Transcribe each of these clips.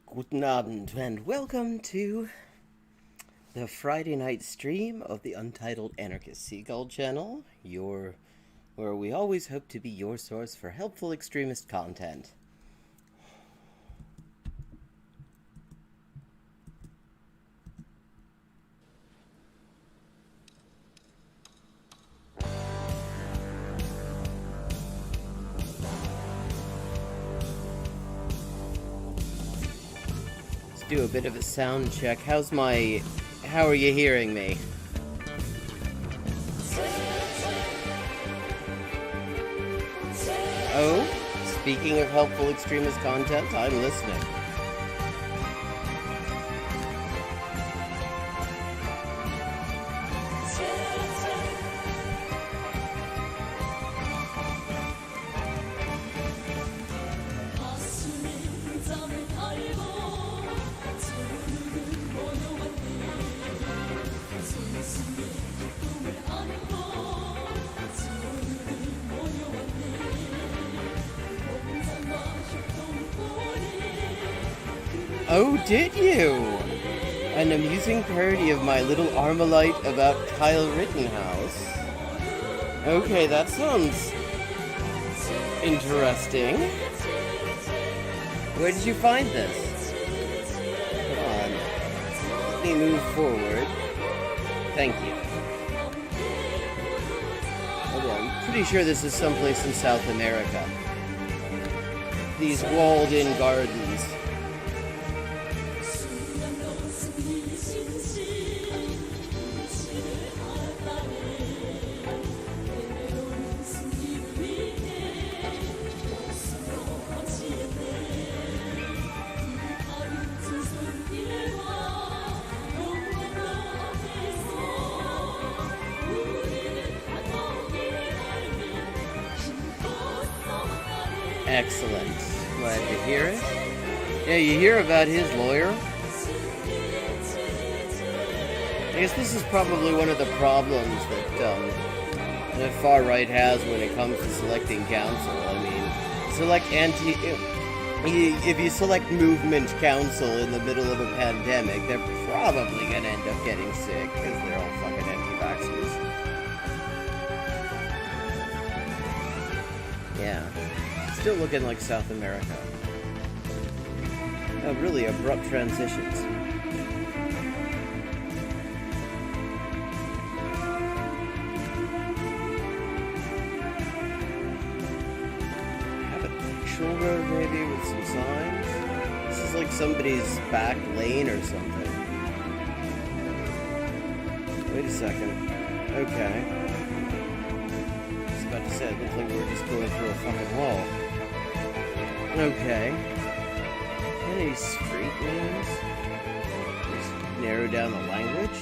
Guten Abend, and welcome to the Friday night stream of the Untitled Anarchist Seagull channel, where we always hope to be your source for helpful extremist content. Do a bit of a sound check. How are you hearing me? Oh, speaking of helpful extremist content, I'm listening. Oh, did you? An amusing parody of my little Armalite about Kyle Rittenhouse. Okay, that sounds interesting. Where did you find this? Come on. Let me move forward. Thank you. Okay, I'm pretty sure this is someplace in South America. These walled-in gardens. Excellent. Glad to hear it. Yeah, you hear about his lawyer? I guess this is probably one of the problems that the far right has when it comes to selecting counsel. I mean, if you select movement counsel in the middle of a pandemic, they're probably going to end up getting sick because they're all fucking anti-vaxxers. Yeah. Still looking like South America. Really abrupt transitions. Have an actual road maybe with some signs? This is like somebody's back lane or something. Wait a second. Okay. I was about to say, it looks like we're just going through a fucking wall. Okay. Any street names? Just narrow down the language.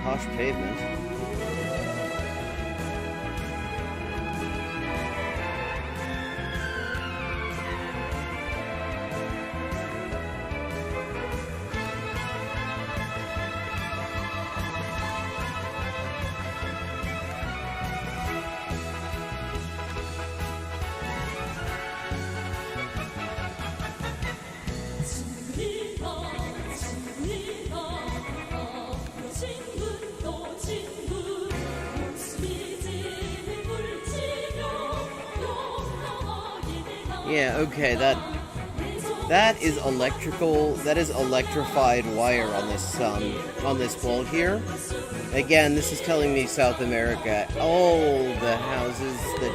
Posh pavement. Yeah, okay, that is electrical. That is electrified wire on this wall here. Again, this is telling me South America. All the houses that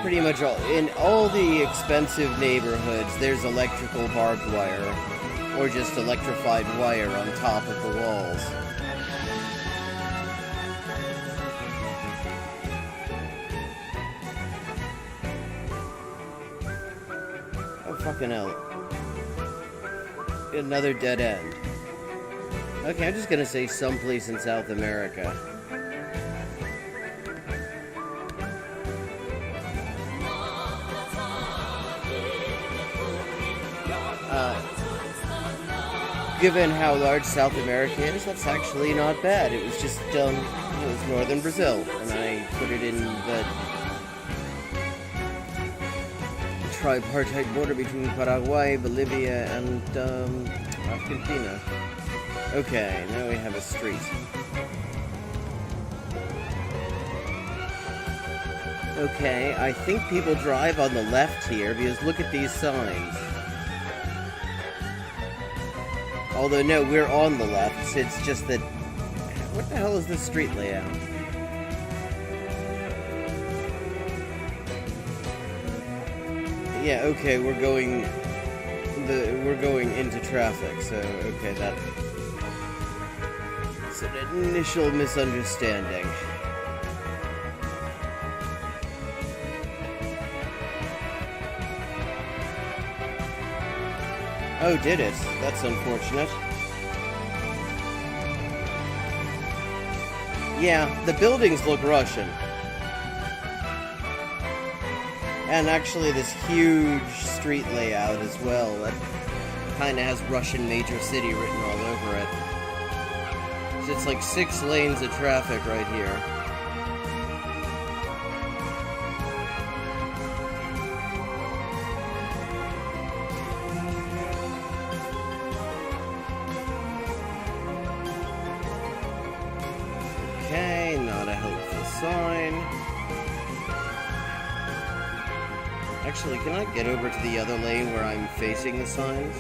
pretty much in all the expensive neighborhoods, there's electrical barbed wire or just electrified wire on top of the walls. Fucking hell. Another dead end. Okay, I'm just gonna say someplace in South America. Given how large South America is, that's actually not bad. It was just, it was northern Brazil, and I put it in the tripartite border between Paraguay, Bolivia, and Argentina. Okay, now we have a street. Okay, I think people drive on the left here because look at these signs. Although, no, we're on the left. It's just that... What the hell is this street layout? Yeah, okay, we're going into traffic, so okay, that's an initial misunderstanding. Oh, did it? That's unfortunate. Yeah, the buildings look Russian. And actually this huge street layout as well, that kind of has Russian major city written all over it. So it's like 6 lanes of traffic right here. Okay, not a helpful sign. Actually, can I get over to the other lane where I'm facing the signs?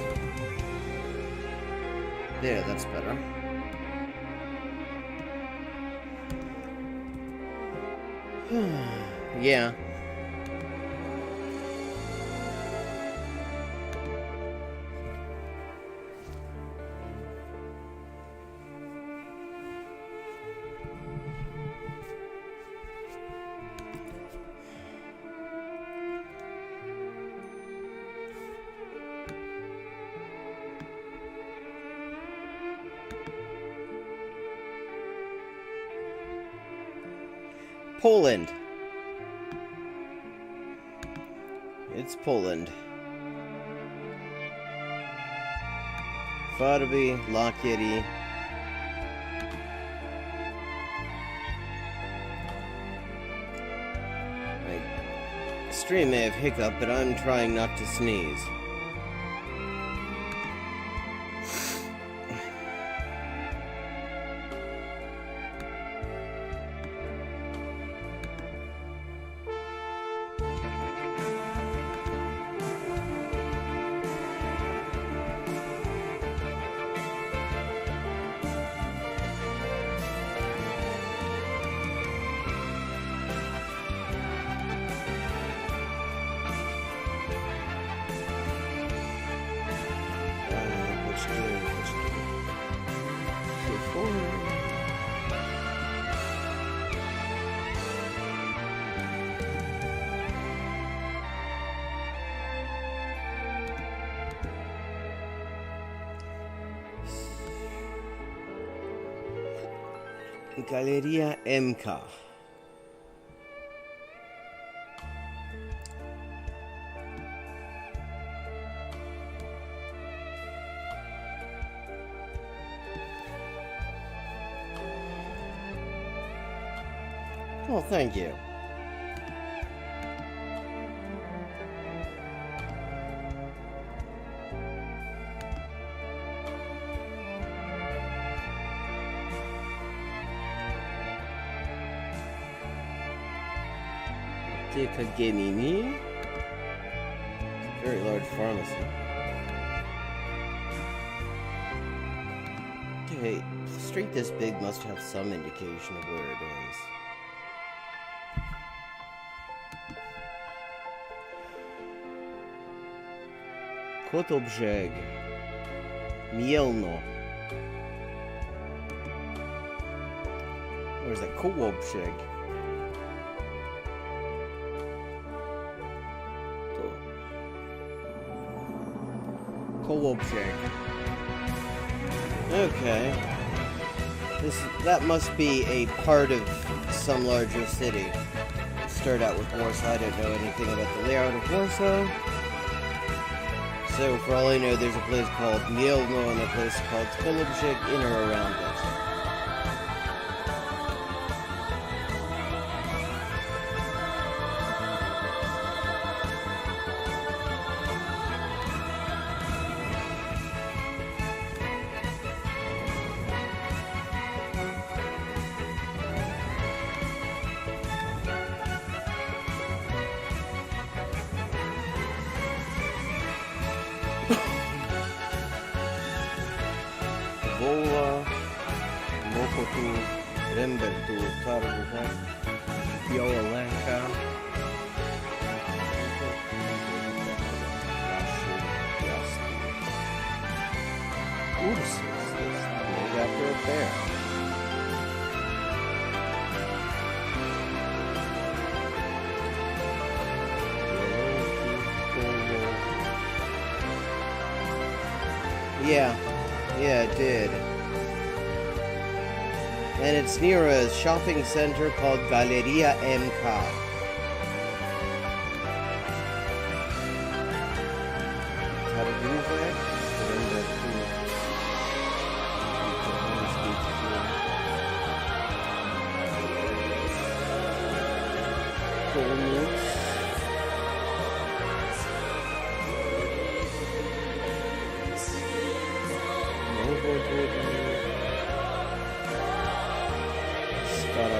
There, that's better. Yeah. Poland. It's Poland. Farby, Lockety. My stream may have hiccup, but I'm trying not to sneeze. Galeria MK. Well, thank you. Kagemimi. Very large pharmacy. Okay, a street this big must have some indication of where it is. Kotobrzeg. Mielno. Or is that Kołobrzeg? Kołobrzeg. Okay. That must be a part of some larger city. Start out with Warsaw. I don't know anything about the layout of Warsaw. So for all I know, there's a place called Mielno and a place called Kołobrzeg in or around it. Rembertu, Tarbucha, Biolenka. Ursus is named after a bear. Yeah, it did. And it's near a shopping center called Galeria AnCom.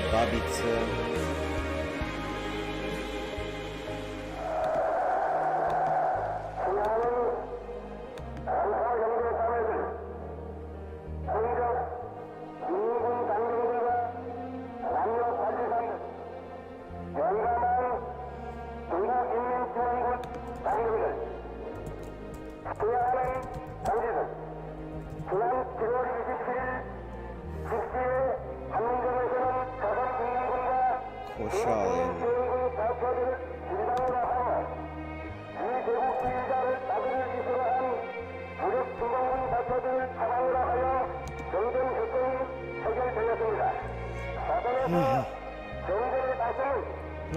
Babice.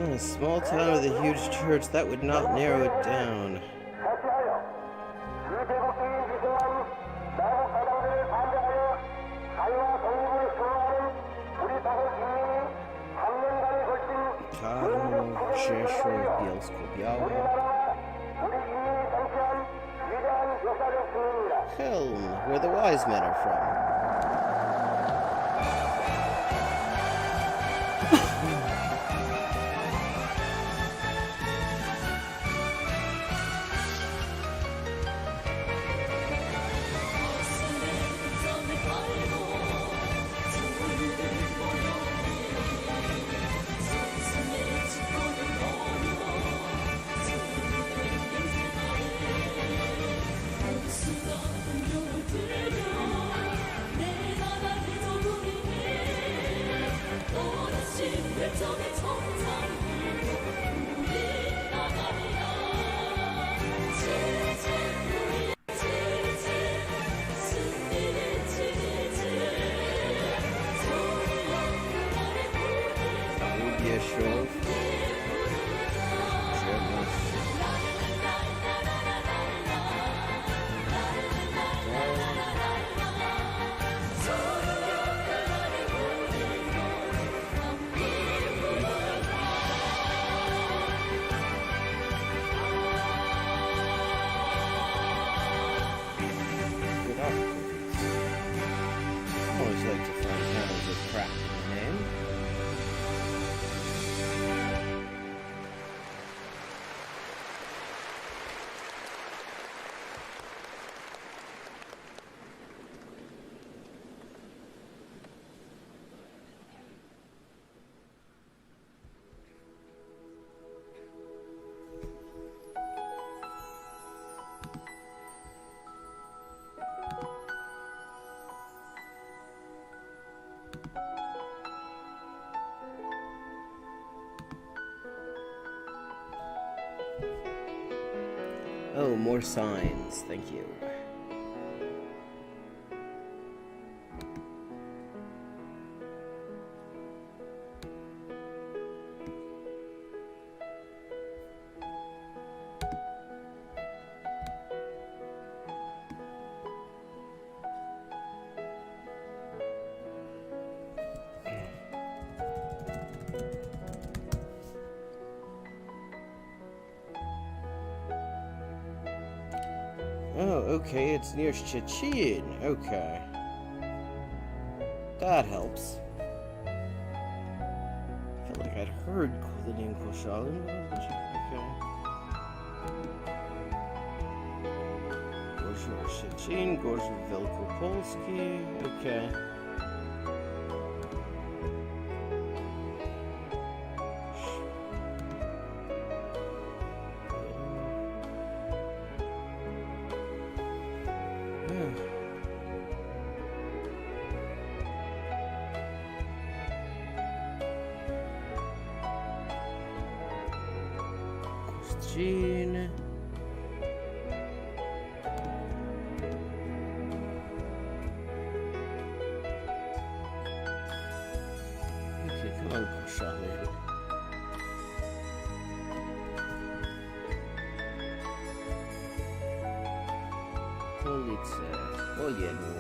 A small town with a huge church, that would not narrow it down. Helm, where the wise men are from. Oh, more signs. Thank you. Oh, okay, it's near Szczecin. Okay. That helps. I felt like I'd heard the name Koszalin. Okay. Gorzów Szczecin, Gorzów Wielkopolski. Okay. machine. Okay, come on, Charlene. Police, Olienu.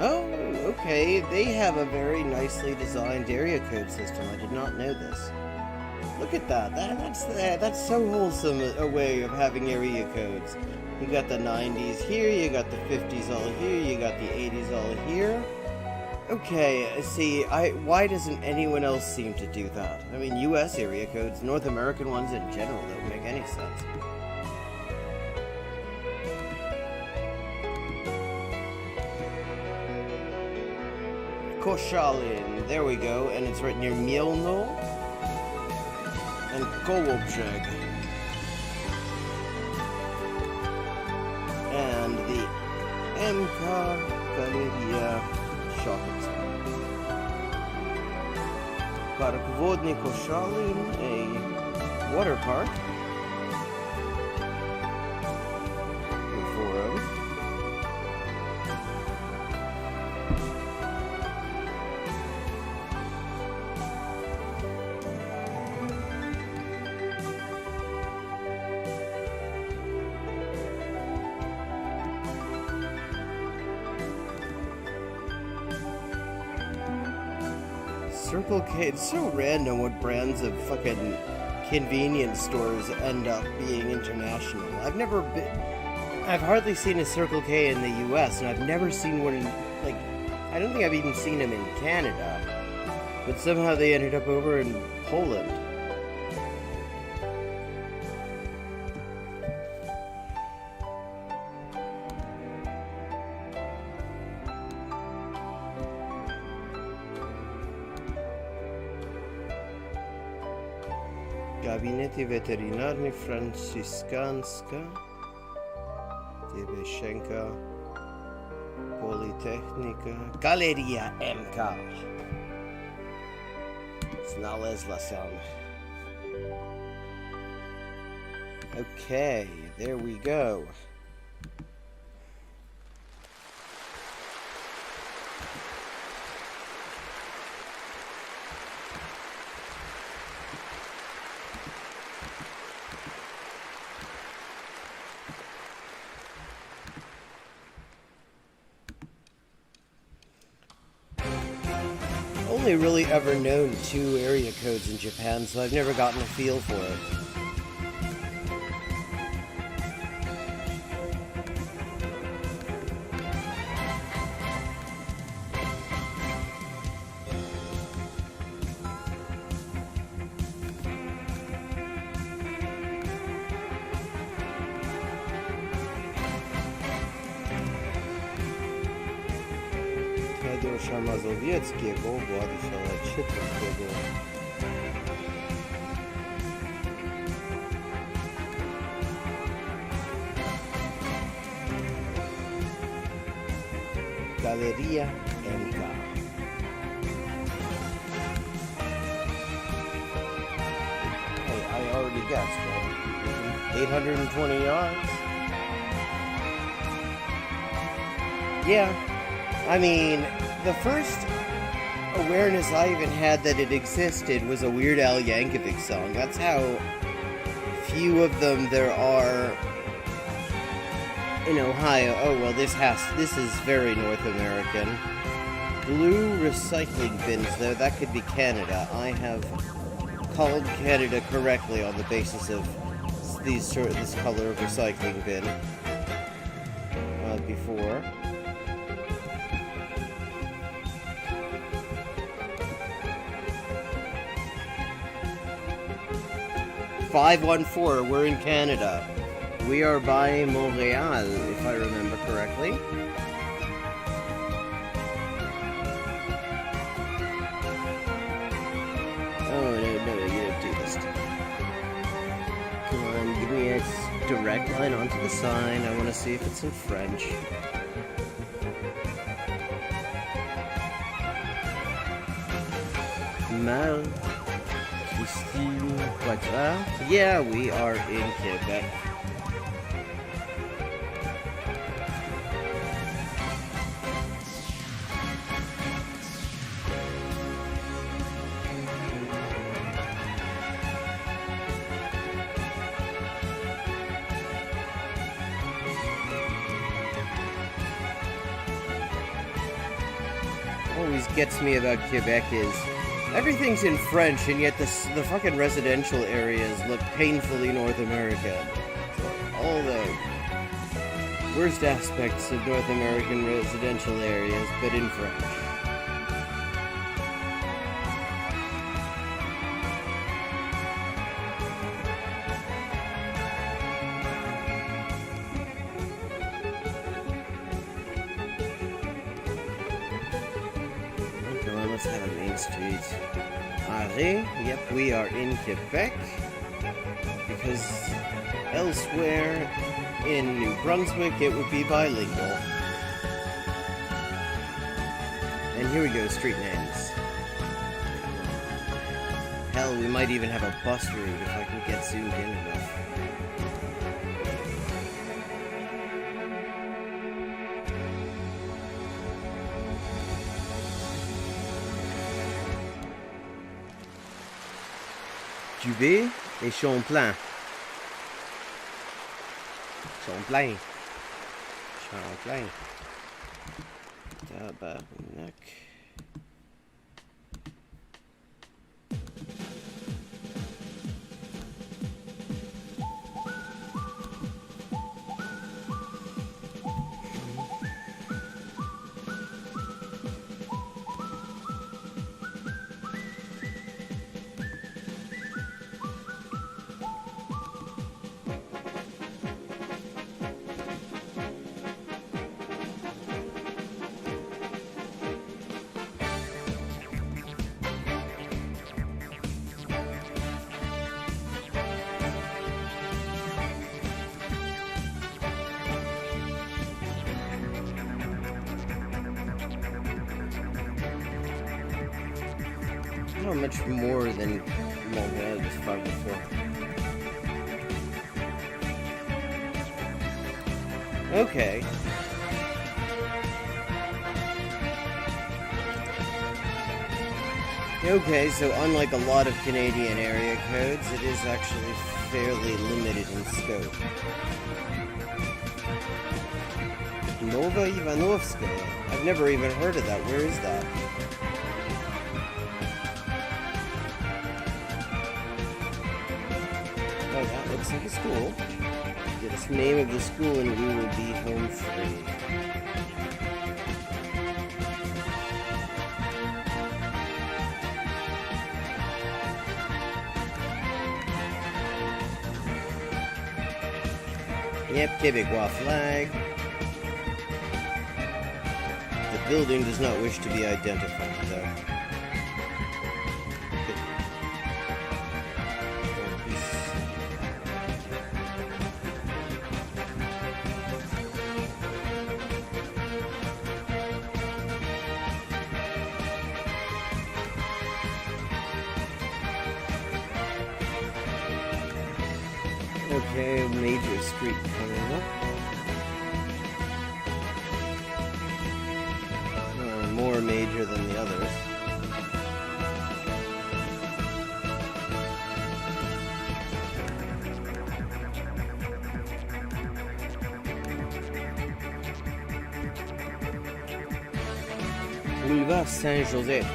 Oh, okay. They have a very nicely designed area code system. I did not know this. Look at that. That's so wholesome a way of having area codes. You got the 90s here, you got the 50s all here, you got the 80s all here. Okay, see, why doesn't anyone else seem to do that? I mean, US area codes, North American ones in general don't make any sense. Koszalin, there we go, and it's right near Mielno and Kołobrzeg. And the AnCom Galeria Shopping Center. Park Wodny Koszalin, a water park. Forum. Circle K, it's so random what brands of fucking convenience stores end up being international. I've hardly seen a Circle K in the US, and I've never seen one in, like, I don't think I've even seen them in Canada. But somehow they ended up over in Poland. Gabinety Weterynarii Franciszkanska, Dziewiczenka, Politechnika, Galeria MK. Znalazła się. Okay, there we go. Only really ever known 2 area codes in Japan, so I've never gotten a feel for it. Tadeusza Mazowieckiego, Władysława Czytowskiego. Galeria MK. Hey, I already guessed, right? 820 yards? Yeah. I mean, the first awareness I even had that it existed was a Weird Al Yankovic song. That's how few of them there are in Ohio. Oh, well, this is very North American. Blue recycling bins, though, that could be Canada. I have called Canada correctly on the basis of this color of recycling bin before. 514. We're in Canada. We are by Montreal, if I remember correctly. Oh, no, you don't do this. Come on, give me a direct line onto the sign. I want to see if it's in French. Mal Christine Quadra. Yeah, we are in Quebec. Always gets me about Quebec is everything's in French, and yet the fucking residential areas look painfully North American. All the worst aspects of North American residential areas, but in French. Let's have a main street. Arrêt. Yep, we are in Quebec. Because elsewhere in New Brunswick it would be bilingual. And here we go, street names. Hell, we might even have a bus route if I can get zoomed in enough. Dubé et Champlain. Champlain. Tabarnak. How much more than Montreal was far before? Okay. Okay, so unlike a lot of Canadian area codes, it is actually fairly limited in scope. Nova Ivanovskaya. I've never even heard of that. Where is that? Oh, that looks like a school. Get us the name of the school and we will be home free. Yep, Quebecois flag. The building does not wish to be identified, though. Okay, major street coming up. More major than the others. Boulevard Saint-Joseph.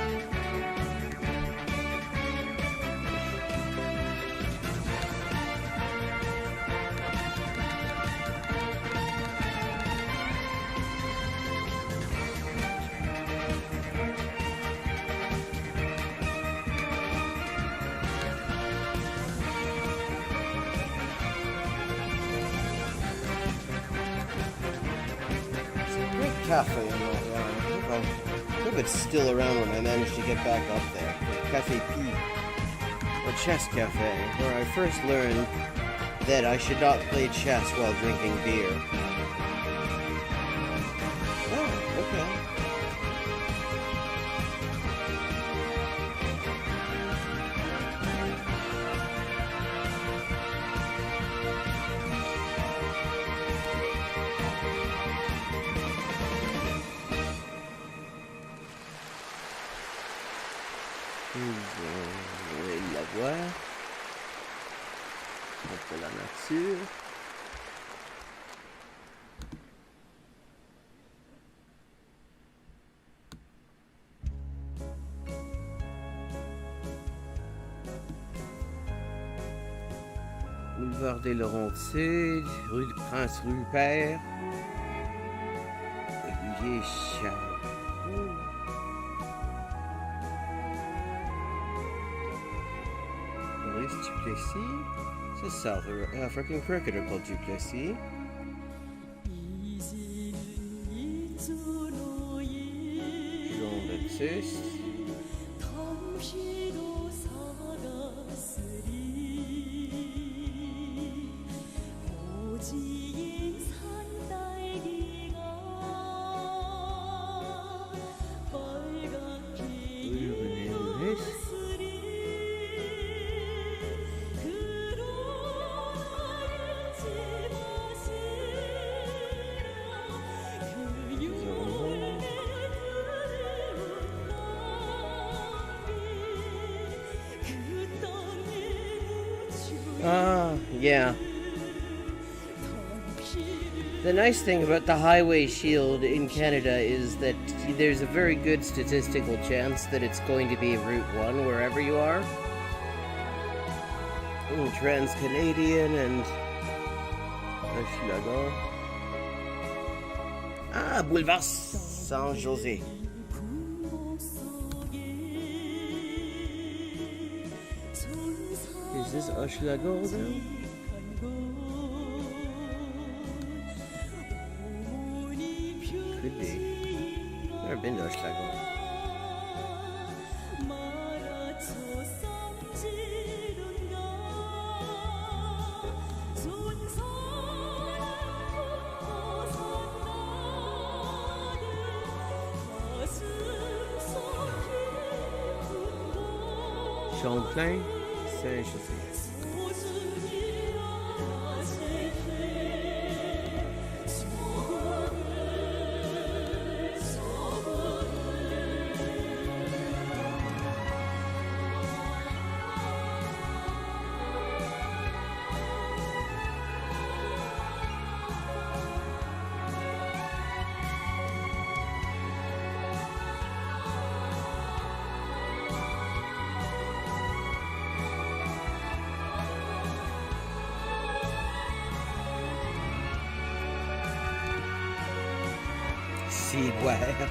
cafe in that line. I hope it's still around when I manage to get back up there. Cafe P, or Chess Cafe, where I first learned that I should not play chess while drinking beer. Oh, okay. La voir. Entre la nature. Boulevard des Laurentides, rue du Prince Rupert. Aiguillé Charles. Duplessis? It's a South African cricketer called Duplessis. Jean-Baptiste. Yeah. The nice thing about the highway shield in Canada is that there's a very good statistical chance that it's going to be Route 1 wherever you are. Trans-Canadian and Hochelaga. Ah, Boulevard Saint-José. Is this Hochelaga though? Could be. Never been to Hochelaga. Champlain, Saint-José. Ciboire.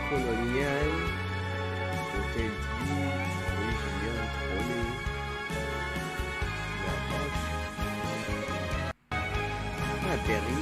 Colonial, Hôtel Dieu, Rue Julien Trollet, La Roche, La Berry,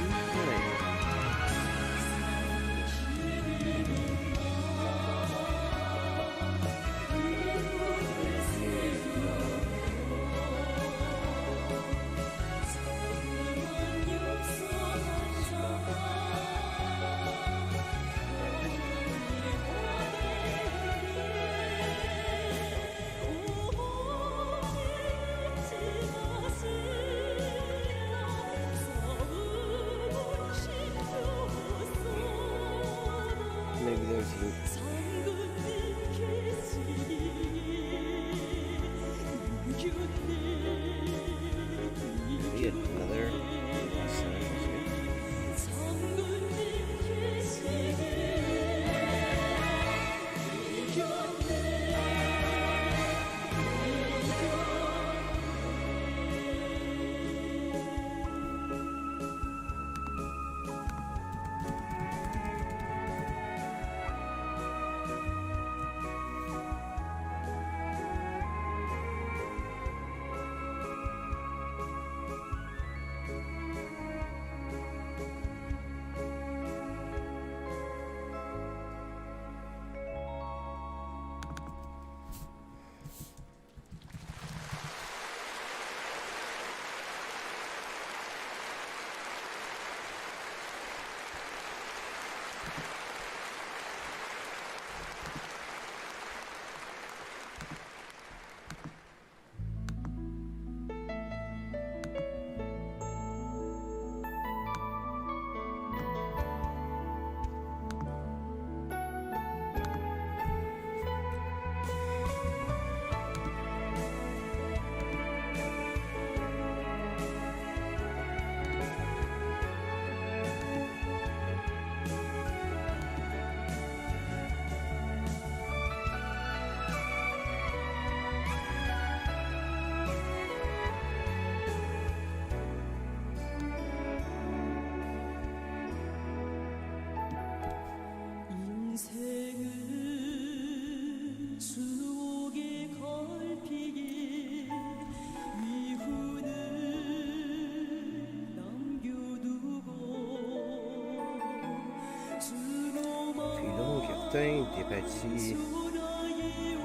Martin, Diapetti,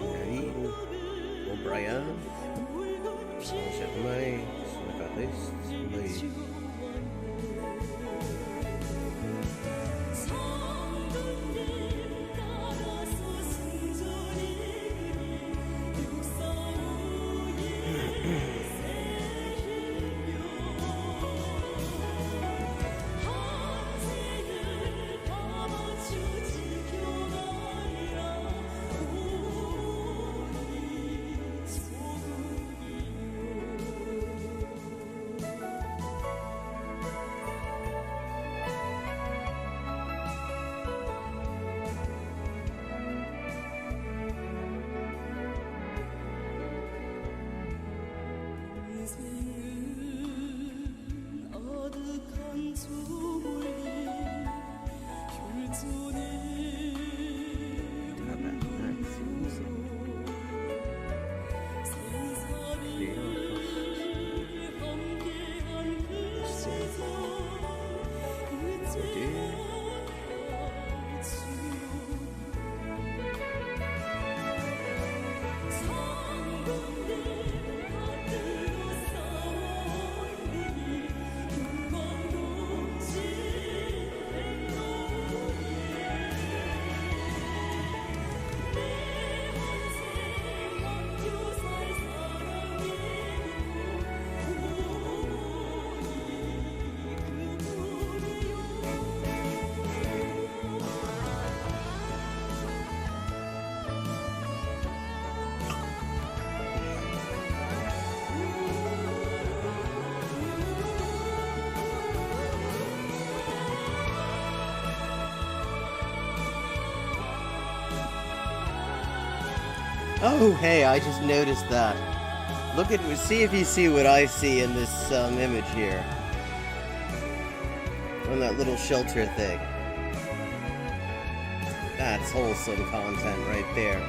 Nadine, O'Brien, Germain, Lee. Oh, hey, I just noticed that. Look at, see if you see what I see in this image here. On that little shelter thing. That's wholesome content right there.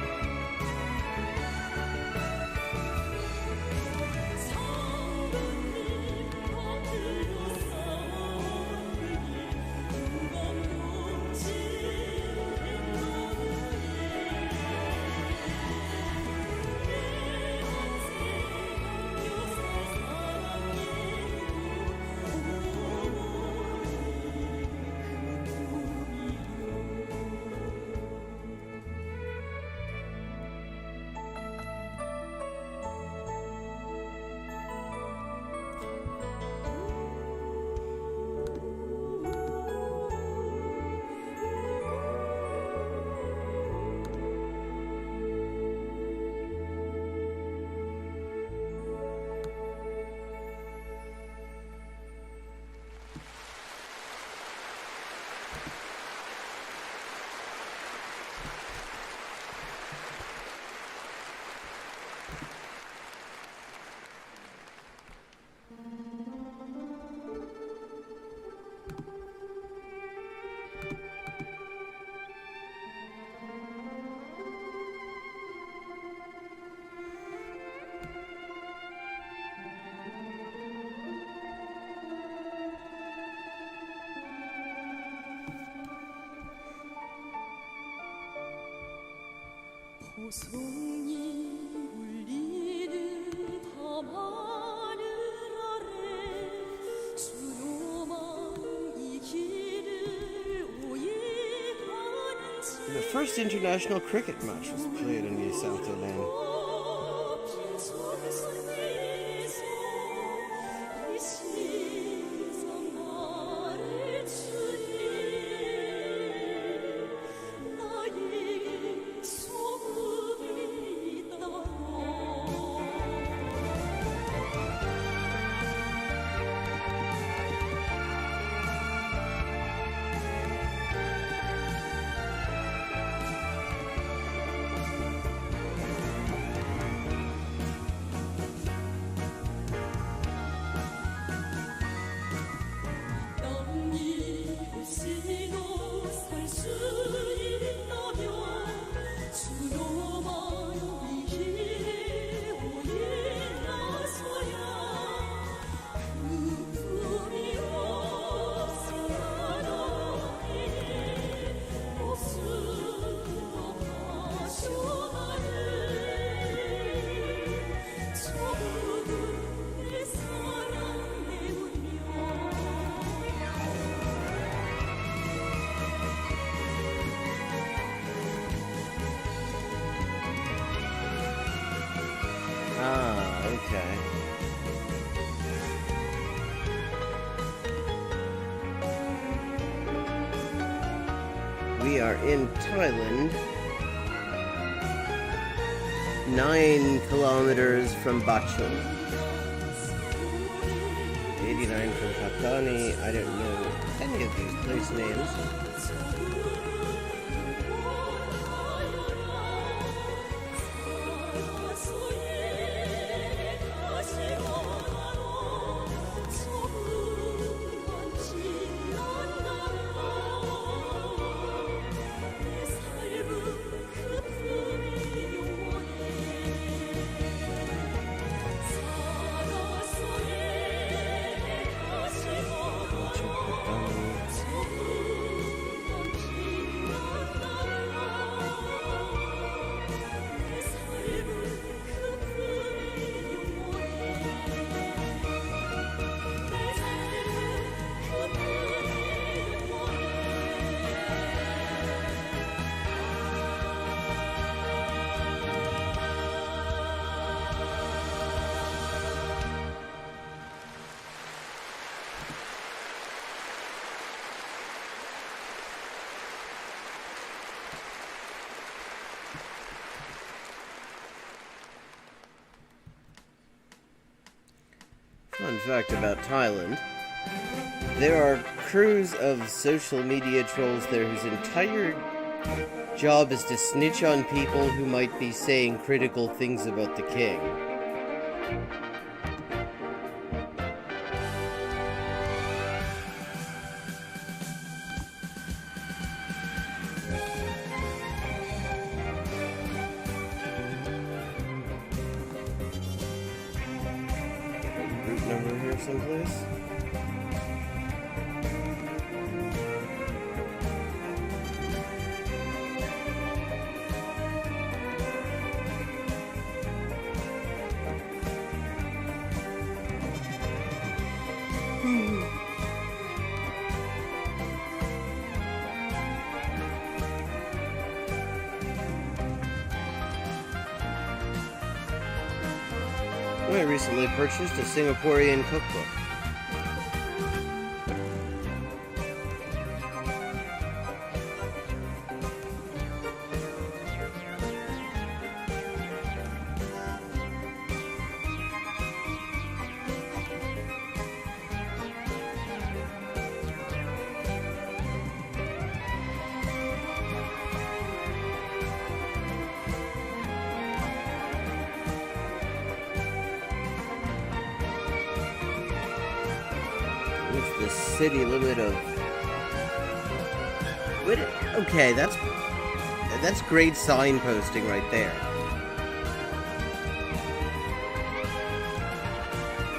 The first international cricket match was played in New South Wales. We are in Thailand. 9 kilometers from Bachum. 89 from Patani. I don't know any of these place names. Fun fact about Thailand. There are crews of social media trolls there whose entire job is to snitch on people who might be saying critical things about the king. Number here someplace. I recently purchased a Singaporean cookbook. What's the city limit of... What? Okay, that's great signposting right there.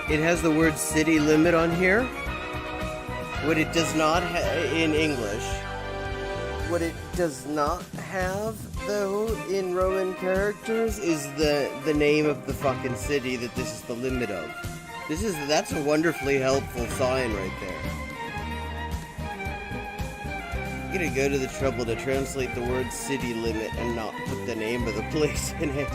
It has the word city limit on here. What it does not have in English. What it does not have, though, in Roman characters is the name of the fucking city that this is the limit of. That's a wonderfully helpful sign right there. I'm gonna go to the trouble to translate the word city limit and not put the name of the place in it.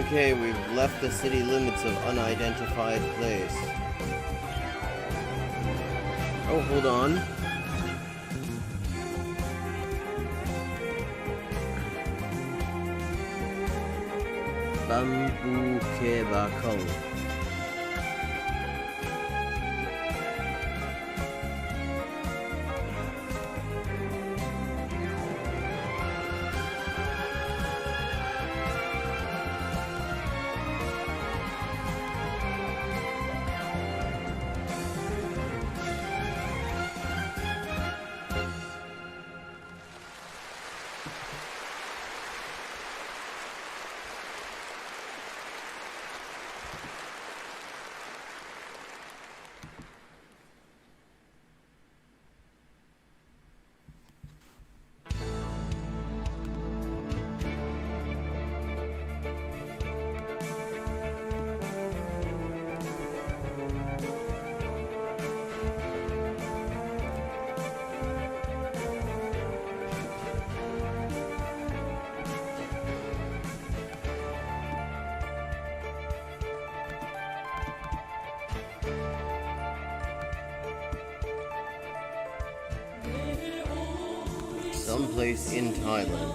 Okay, we've left the city limits of unidentified place. Oh, hold on. Bamboo Kebakong. someplace in Thailand.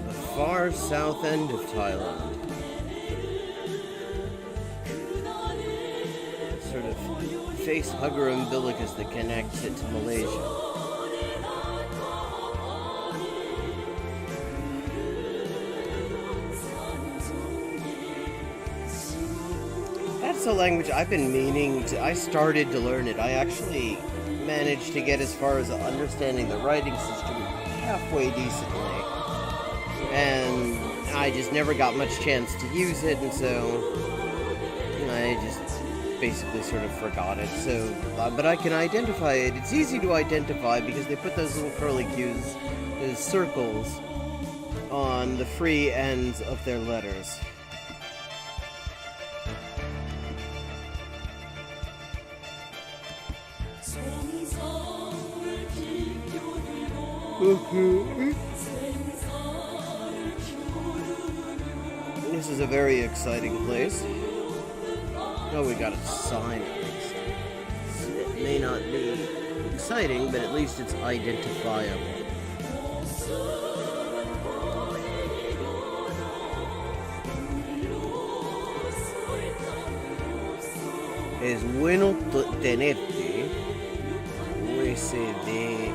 The far south end of Thailand. Sort of face hugger umbilicus that connects it to Malaysia. That's a language I've been meaning to. I started to learn it. I actually managed to get as far as understanding the writing system halfway decently. And I just never got much chance to use it, and so I just basically sort of forgot it. So, but I can identify it. It's easy to identify because they put those little curly cues, those circles, on the free ends of their letters. Okay. This is a very exciting place. Oh, we got a sign at least. It may not be exciting, but at least it's identifiable. Es bueno tenerte. USDE.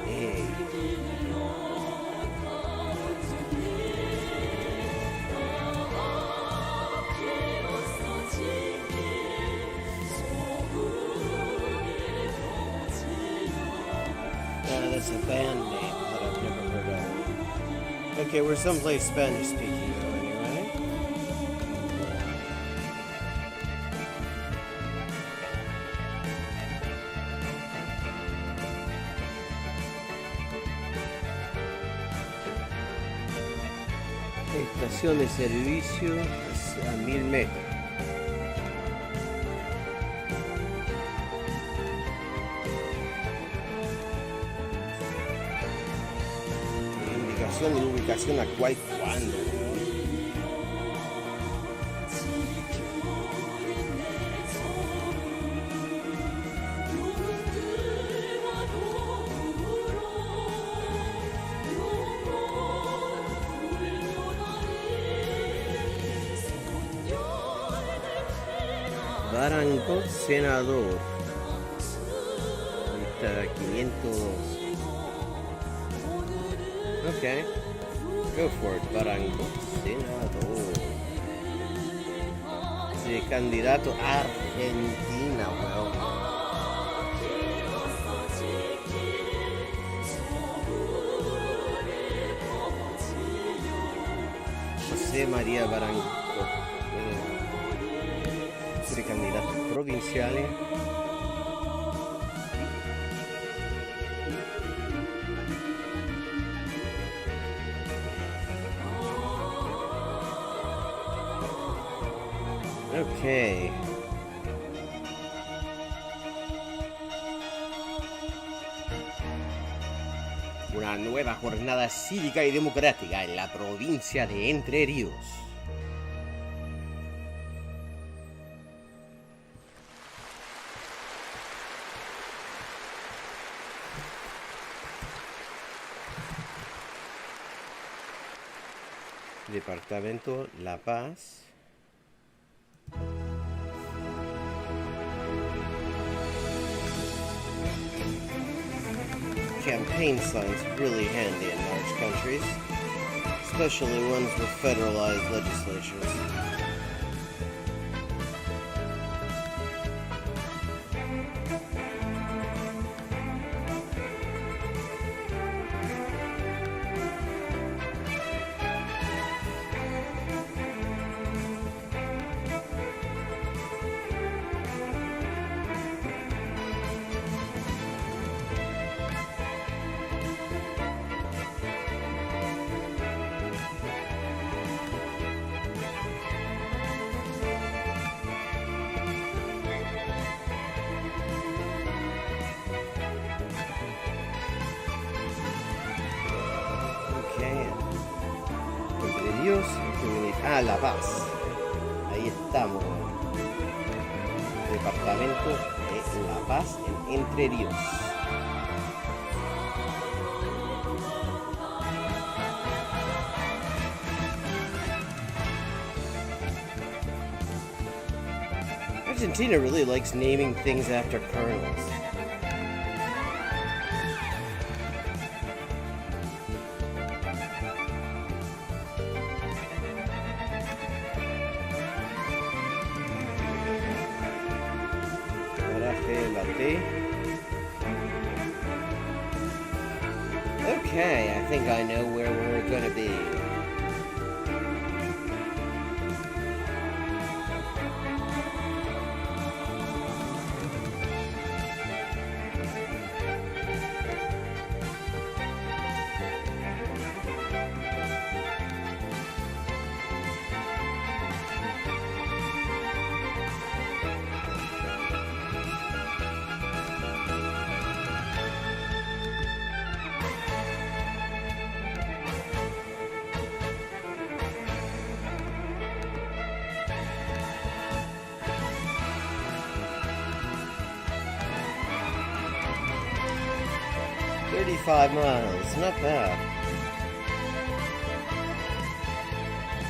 That's a band name that I've never heard of. Okay, we're someplace Spanish speaking though, anyway. Estación de servicio a 1000 metros. De ubicación actual cuando. Barranco Senador. Ahí está 502. Okay. Go for it, Barranco Senador. Sí, candidato a Argentina, weón. José María Barranco. Precandidatos provinciales. Okay. Una nueva jornada cívica y democrática en la provincia de Entre Ríos. Departamento La Paz. Campaign signs really handy in large countries, especially ones with federalized legislatures. La Paz. Ahí estamos. departamento de La Paz en Entre Ríos. Argentina really likes naming things after colonels. Okay, I think I know where we're gonna be. $35 miles, not bad.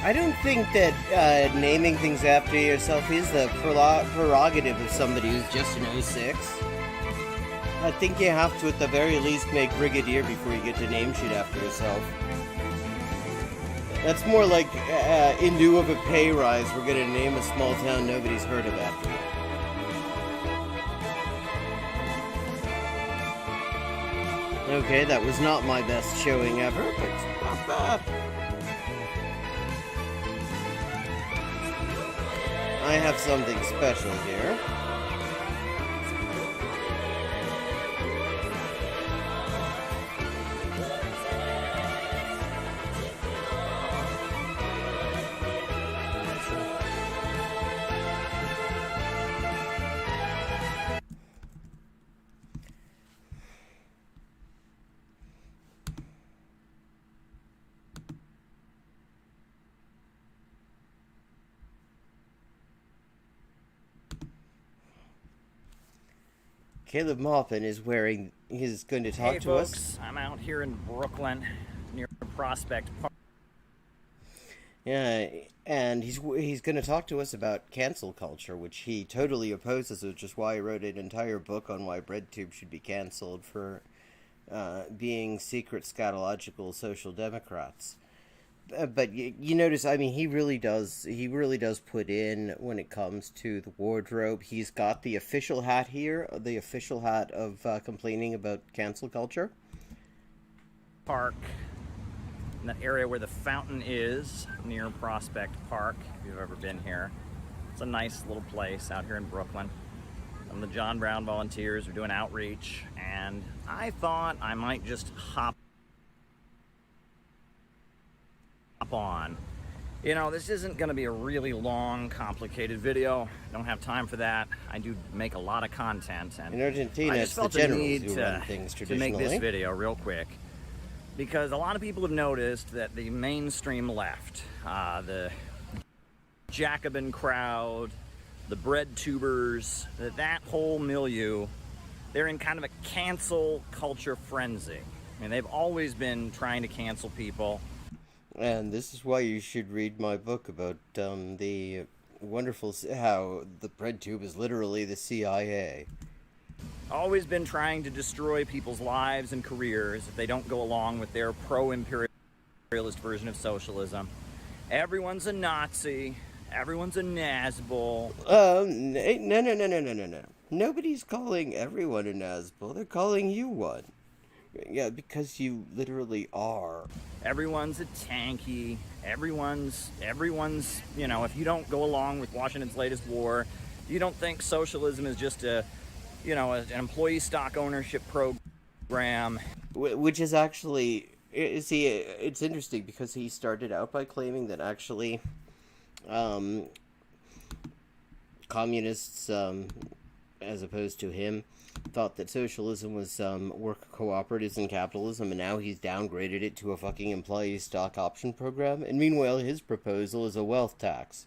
I don't think that naming things after yourself is the prerogative of somebody who's just an 06. I think you have to, at the very least, make Brigadier before you get to name shit after yourself. That's more like, in lieu of a pay rise, we're gonna name a small town nobody's heard of after you. Okay, that was not my best showing ever, but it's not bad. I have something special here. Caleb Maupin is wearing, he's going to talk to us. I'm out here in Brooklyn, near Prospect Park. Yeah, and he's going to talk to us about cancel culture, which he totally opposes, which is why he wrote an entire book on why BreadTube should be canceled for being secret scatological social democrats. But you notice, I mean, he really does put in when it comes to the wardrobe. He's got the official hat here, the official hat of complaining about cancel culture. Park, in that area where the fountain is, near Prospect Park, if you've ever been here. It's a nice little place out here in Brooklyn. Some of the John Brown volunteers are doing outreach, and I thought I might just hop on. You know, this isn't going to be a really long, complicated video. I don't have time for that. I do make a lot of content, and in Argentina, I just felt the the need to make this video real quick, because a lot of people have noticed that the mainstream left, the Jacobin crowd, the bread tubers, that whole milieu, they're in kind of a cancel culture frenzy. I mean, they've always been trying to cancel people. And this is why you should read my book about the wonderful, how the bread tube is literally the CIA. Always been trying to destroy people's lives and careers if they don't go along with their pro-imperialist version of socialism. Everyone's a Nazi. Everyone's a Nazgul. No. Nobody's calling everyone a Nazgul. They're calling you one. Yeah, because you literally are. Everyone's a tanky. Everyone's, you know, if you don't go along with Washington's latest war, you don't think socialism is just a, you know, an employee stock ownership program. Which is actually, see, it's interesting because he started out by claiming that actually communists, as opposed to him, thought that socialism was worker cooperatives and capitalism, and now he's downgraded it to a fucking employee stock option program. And meanwhile, his proposal is a wealth tax.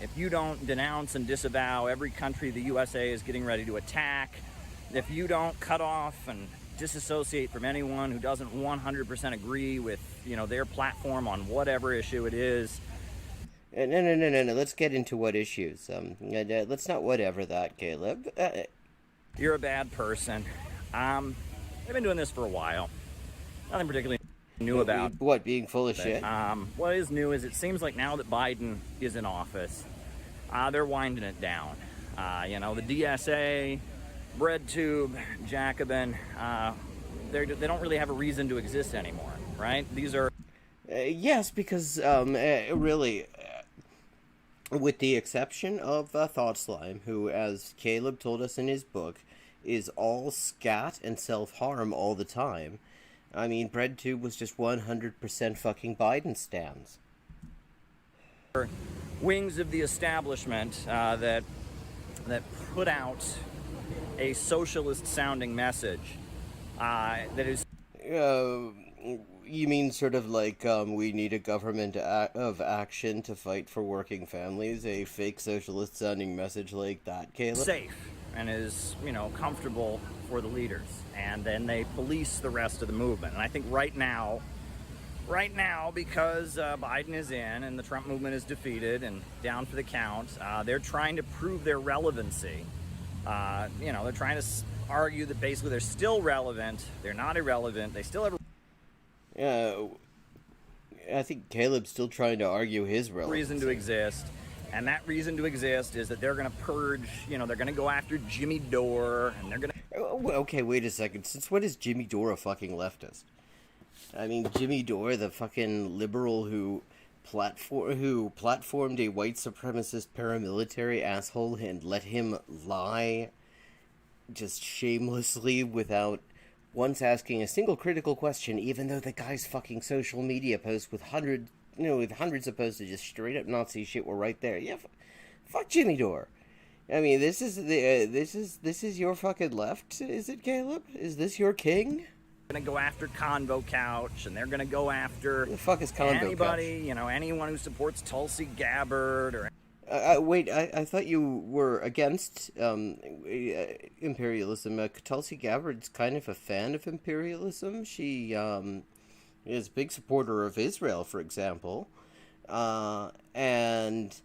If if you don't denounce and disavow every country the USA is getting ready to attack, if you don't cut off and disassociate from anyone who doesn't 100% agree with, their platform on whatever issue it is. No. Let's get into what issues. Let's not whatever that, Caleb. You're a bad person. I've been doing this for a while. Nothing particularly new about what, being full of shit? What is new is it seems like now that Biden is in office, they're winding it down. The DSA, BreadTube, Jacobin, they don't really have a reason to exist anymore, right? These are... yes, because really, with the exception of Thought Slime, who, as Caleb told us in his book, is all scat and self-harm all the time. I mean, BreadTube was just 100% fucking Biden stans. Wings of the establishment that put out a socialist-sounding message that is... You mean sort of like, we need a government of action to fight for working families? A fake socialist-sounding message like that, Caleb? Safe and is, comfortable for the leaders. And then they police the rest of the movement. And I think right now, because Biden is in and the Trump movement is defeated and down for the count, they're trying to prove their relevancy. They're trying to argue that basically they're still relevant, they're not irrelevant, they still have I think Caleb's still trying to argue his relevancy. Reason to exist. And that reason to exist is that they're going to purge, they're going to go after Jimmy Dore, and they're going to... Okay, wait a second. Since when is Jimmy Dore a fucking leftist? I mean, Jimmy Dore, the fucking liberal who platformed a white supremacist paramilitary asshole and let him lie just shamelessly without once asking a single critical question, even though the guy's fucking social media posts with hundreds of posts of just straight up Nazi shit were right there. Yeah, fuck Jimmy Dore. I mean, this is your fucking left, is it, Caleb? Is this your king? Going to go after Convo Couch, and they're going to go after the fuck is Convo anybody, Couch? Anyone who supports Tulsi Gabbard or... wait, I thought you were against imperialism. Tulsi Gabbard's kind of a fan of imperialism. She is a big supporter of Israel, for example. And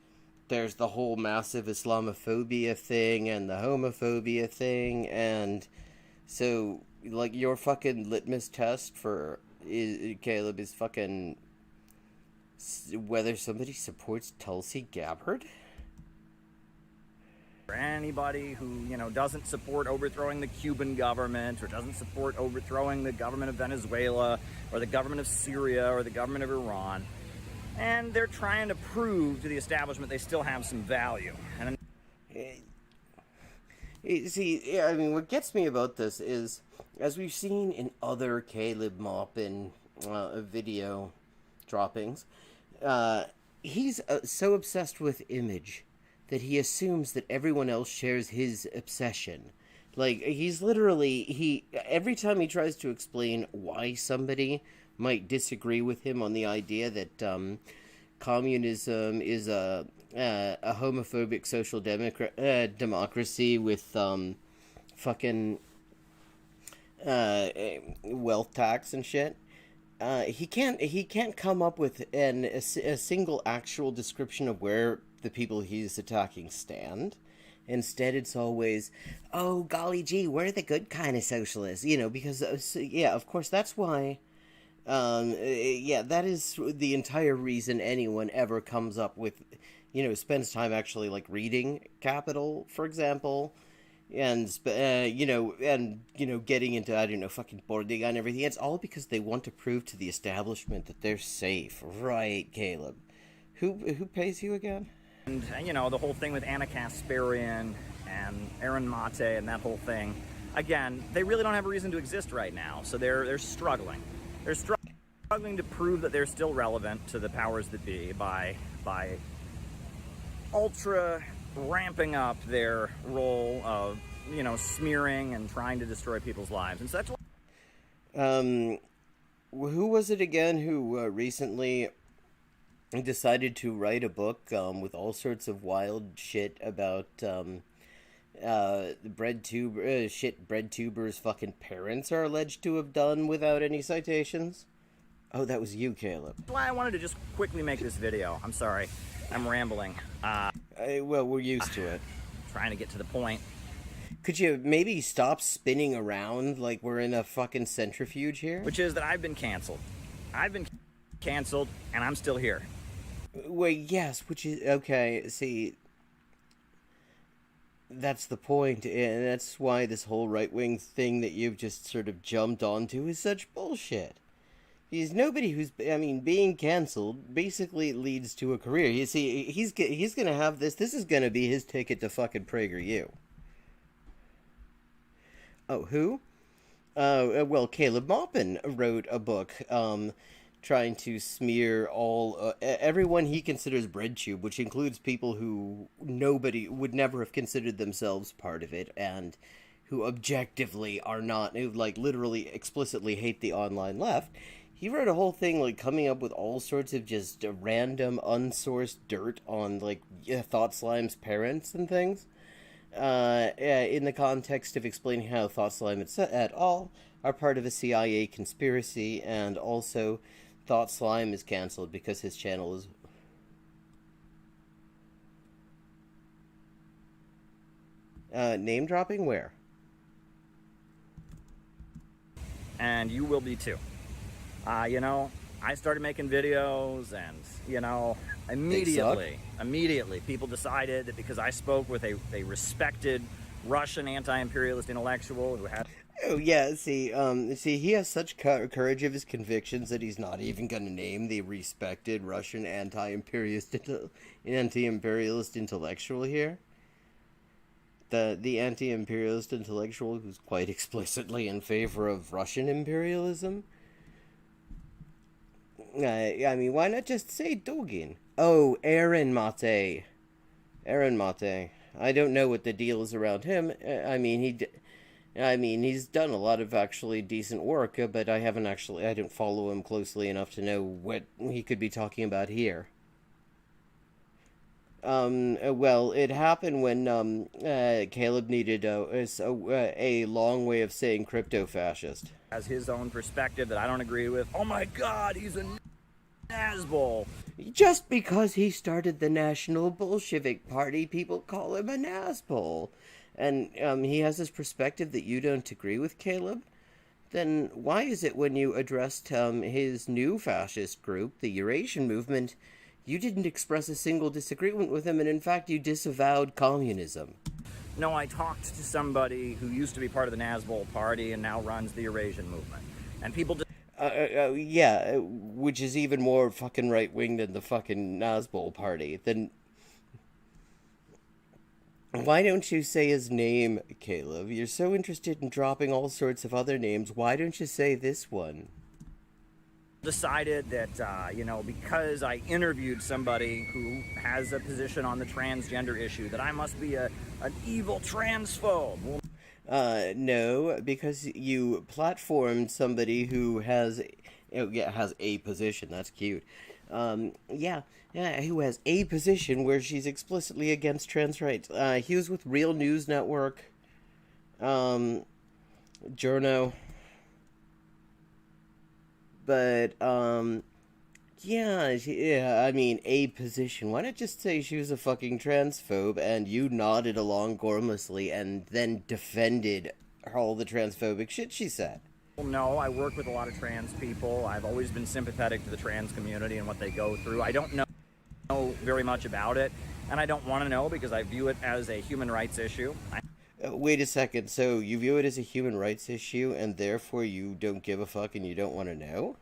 there's the whole massive Islamophobia thing and the homophobia thing. And so, like, your fucking litmus test for Caleb is fucking... whether somebody supports Tulsi Gabbard? For anybody who, doesn't support overthrowing the Cuban government or doesn't support overthrowing the government of Venezuela or the government of Syria or the government of Iran. And they're trying to prove to the establishment they still have some value. And see, I mean, what gets me about this is, as we've seen in other Caleb Maupin video droppings, he's so obsessed with image that he assumes that everyone else shares his obsession. Like, he's literally, every time he tries to explain why somebody might disagree with him on the idea that communism is a homophobic social democracy with fucking wealth tax and shit, he can't come up with a single actual description of where the people he's attacking stand. Instead, it's always, oh, golly gee, we're the good kind of socialists, because, yeah, of course, that's why, that is the entire reason anyone ever comes up with, spends time actually, like, reading Capital, for example, and, getting into, I don't know, fucking Bordiga and everything. It's all because they want to prove to the establishment that they're safe. Right, Caleb? Who pays you again? And, the whole thing with Anna Kasparian and Aaron Mate and that whole thing, again, they really don't have a reason to exist right now, so they're struggling. They're struggling to prove that they're still relevant to the powers that be by ultra ramping up their role of, smearing and trying to destroy people's lives. And so that's who was it again who recently decided to write a book with all sorts of wild shit about bread tubers fucking parents are alleged to have done without any citations. Oh, that was you, Caleb. That's why I wanted to just quickly make this video. I'm sorry, I'm rambling. Well, we're used to it. Trying to get to the point. Could you maybe stop spinning around like we're in a fucking centrifuge here? Which is that I've been canceled. I've been canceled, and I'm still here. Well, yes, which is okay. See, that's the point, and that's why this whole right-wing thing that you've just sort of jumped onto is such bullshit. Because nobody who's, I mean, being canceled basically leads to a career. You see, he's gonna have this. This is gonna be his ticket to fucking PragerU. Oh, who? Well, Caleb Maupin wrote a book, trying to smear all everyone he considers breadtube, which includes people who nobody would never have considered themselves part of it, and who objectively are not, who like literally explicitly hate the online left. He wrote a whole thing like coming up with all sorts of just random unsourced dirt on like Thought Slime's parents and things. In the context of explaining how Thought Slime et al. Are part of a CIA conspiracy, and also Thought Slime is cancelled because his channel is... name dropping? Where? And you will be too. You know, I started making videos, and, you know, immediately people decided that because I spoke with a respected Russian anti-imperialist intellectual who had... Oh, yeah, see, he has such courage of his convictions that he's not even going to name the respected Russian anti-imperialist intellectual here. The anti-imperialist intellectual who's quite explicitly in favor of Russian imperialism. I mean, why not just say Dugin? Oh, Aaron Mate. Aaron Mate. I don't know what the deal is around him. I mean, he's done a lot of actually decent work, but I don't follow him closely enough to know what he could be talking about here. Well, it happened when Caleb needed a long way of saying crypto-fascist. Has his own perspective that I don't agree with. Oh my god, he's a Nazbol. Just because he started the National Bolshevik Party, people call him a Nazbol. And he has this perspective that you don't agree with, Caleb? Then why is it when you addressed his new fascist group, the Eurasian Movement, you didn't express a single disagreement with him, and in fact you disavowed communism? No, I talked to somebody who used to be part of the Nazbol Party and now runs the Eurasian Movement. And people yeah, which is even more fucking right-wing than the fucking Nazbol Party. Then why don't you say his name, Caleb? You're so interested in dropping all sorts of other names. Why don't you say this one? Decided that, you know, because I interviewed somebody who has a position on the transgender issue, that I must be an evil transphobe. No, because you platformed somebody who has a position. That's cute. Yeah, who has a position where she's explicitly against trans rights. He was with Real News Network, Journo. But, yeah, I mean, a position. Why not just say she was a fucking transphobe, and you nodded along gormlessly and then defended all the transphobic shit she said? No, I work with a lot of trans people. I've always been sympathetic to the trans community and what they go through. I don't know very much about it, and I don't want to know because I view it as a human rights issue. Wait a second, so you view it as a human rights issue, and therefore you don't give a fuck and you don't want to know?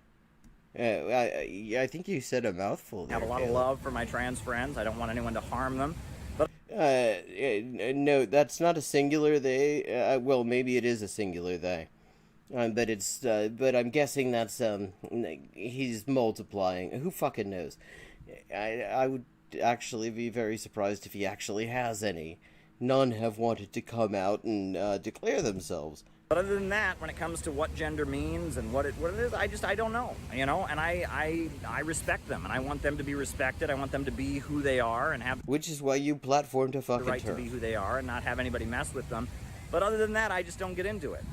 I think you said a mouthful there. I have a lot of love for my trans friends. I don't want anyone to harm them. But no, that's not a singular they. Well, maybe it is a singular they. But I'm guessing that's, he's multiplying. Who fucking knows? I would actually be very surprised if he actually has any. none have wanted to come out and declare themselves. But other than that, when it comes to what gender means and what it is, I don't know, you know. And I respect them, and I want them to be respected. I want them to be who they are and have Which is why you platformed a the fucking right turf. to be who they are and not have anybody mess with them. But other than that, I just don't get into it.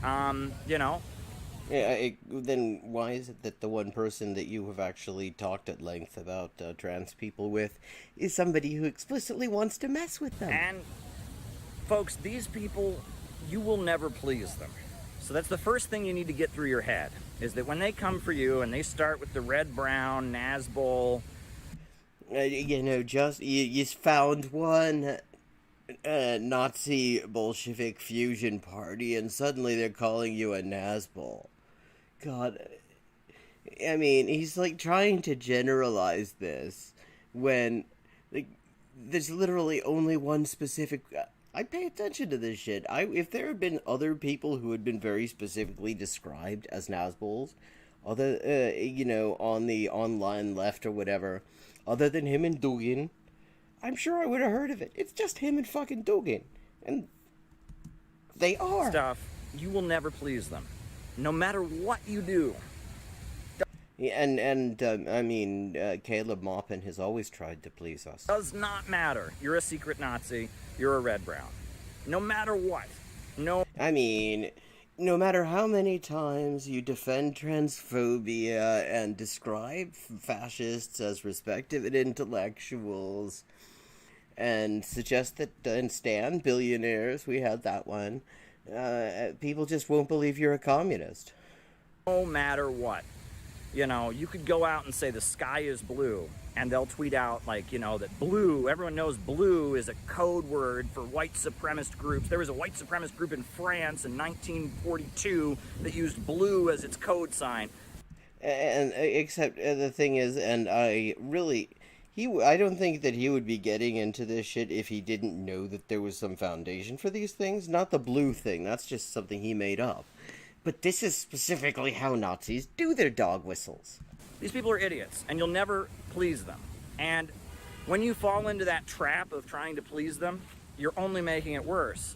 You know. Yeah, then why is it that the one person that you have actually talked at length about trans people with is somebody who explicitly wants to mess with them? And folks, these people, you will never please them. So that's the first thing you need to get through your head, is that when they come for you and they start with the red, brown, Nazbol, You know, you found one Nazi Bolshevik fusion party, and suddenly they're calling you a Nazbol. God, I mean, he's like trying to generalize this when like there's literally only one specific. I pay attention to this shit. If there had been other people who had been very specifically described as Nazbols, other you know, on the online left or whatever, other than him and Dugin, I'm sure I would have heard of it. It's just him and fucking Dugin, and they are stuff, you will never please them. No matter what you do. Yeah, I mean, Caleb Maupin has always tried to please us. Does not matter. You're a secret Nazi. You're a red brown. No matter what. No. I mean, no matter how many times you defend transphobia and describe fascists as respected intellectuals and suggest that and stand billionaires, we had that one, people just won't believe you're a communist. No matter what. You know, you could go out and say the sky is blue, and they'll tweet out, like, you know, that blue, everyone knows blue is a code word for white supremacist groups. There was a white supremacist group in France in 1942 that used blue as its code sign. And except the thing is, and I don't think that he would be getting into this shit if he didn't know that there was some foundation for these things. Not the blue thing, that's just something he made up. But this is specifically how Nazis do their dog whistles. These people are idiots, and you'll never please them. And when you fall into that trap of trying to please them, you're only making it worse.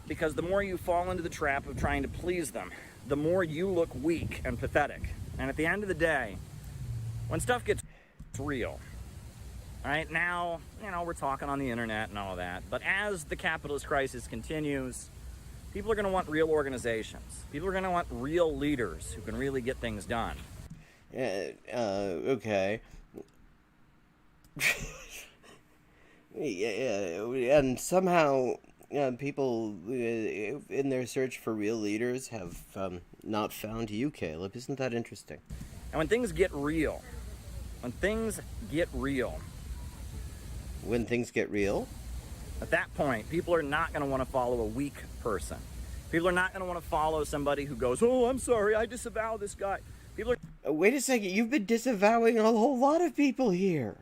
Because the more you fall into the trap of trying to please them, the more you look weak and pathetic. And at the end of the day, when stuff gets real, right now, you know, we're talking on the internet and all that, but as the capitalist crisis continues, people are going to want real organizations. People are going to want real leaders who can really get things done. Okay. Yeah, and somehow people in their search for real leaders have not found you, Caleb. Isn't that interesting? And when things get real, When things get real? at that point, people are not going to want to follow a weak person. People are not going to want to follow somebody who goes, oh, I'm sorry, I disavow this guy. People are... Wait a second, you've been disavowing a whole lot of people here.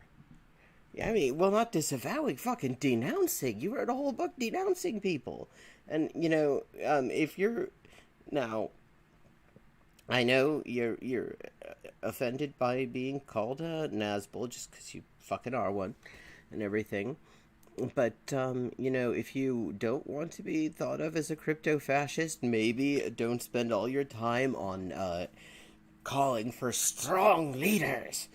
I mean, well, not disavowing, fucking denouncing. You wrote a whole book denouncing people. And, you know, if you're... Now, I know you're offended by being called a Nazbol just because you fucking are one and everything. But, you know, if you don't want to be thought of as a crypto-fascist, maybe don't spend all your time on, calling for strong leaders.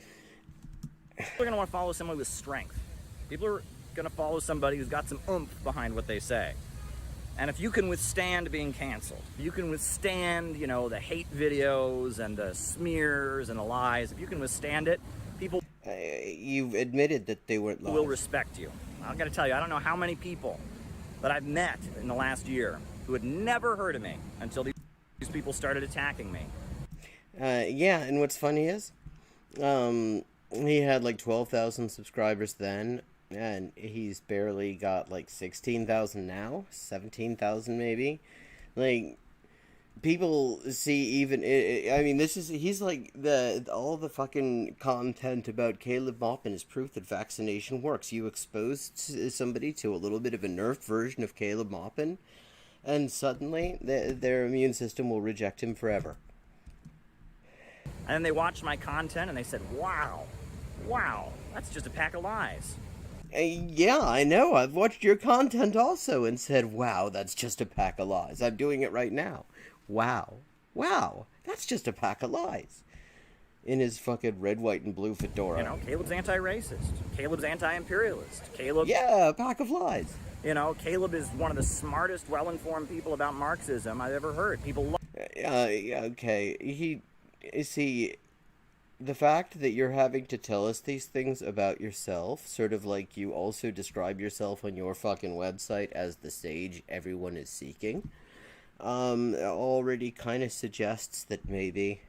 People are going to want to follow someone with strength. People are going to follow somebody who's got some oomph behind what they say. And if you can withstand being canceled, if you can withstand, you know, the hate videos and the smears and the lies, if you can withstand it, people... You've admitted that they weren't lies. ...will respect you. I've got to tell you, I don't know how many people that I've met in the last year who had never heard of me until these people started attacking me. Yeah, and what's funny is, he had like 12,000 subscribers then, and he's barely got like 16,000 now, 17,000 maybe. Like, people see even, I mean, he's like, all the fucking content about Caleb Maupin is proof that vaccination works. You expose somebody to a little bit of a nerfed version of Caleb Maupin, and suddenly their immune system will reject him forever. And then they watched my content and they said, wow, that's just a pack of lies. Yeah, I know. I've watched your content also and said, wow, that's just a pack of lies. I'm doing it right now. Wow. Wow, that's just a pack of lies. In his fucking red, white, and blue fedora. You know, Caleb's anti-racist. Caleb's anti-imperialist. Caleb... Yeah, a pack of lies. You know, Caleb is one of the smartest, well-informed people about Marxism I've ever heard. People love... Yeah, okay. See, the fact that you're having to tell us these things about yourself, sort of like you also describe yourself on your fucking website as the sage everyone is seeking, already kind of suggests that maybe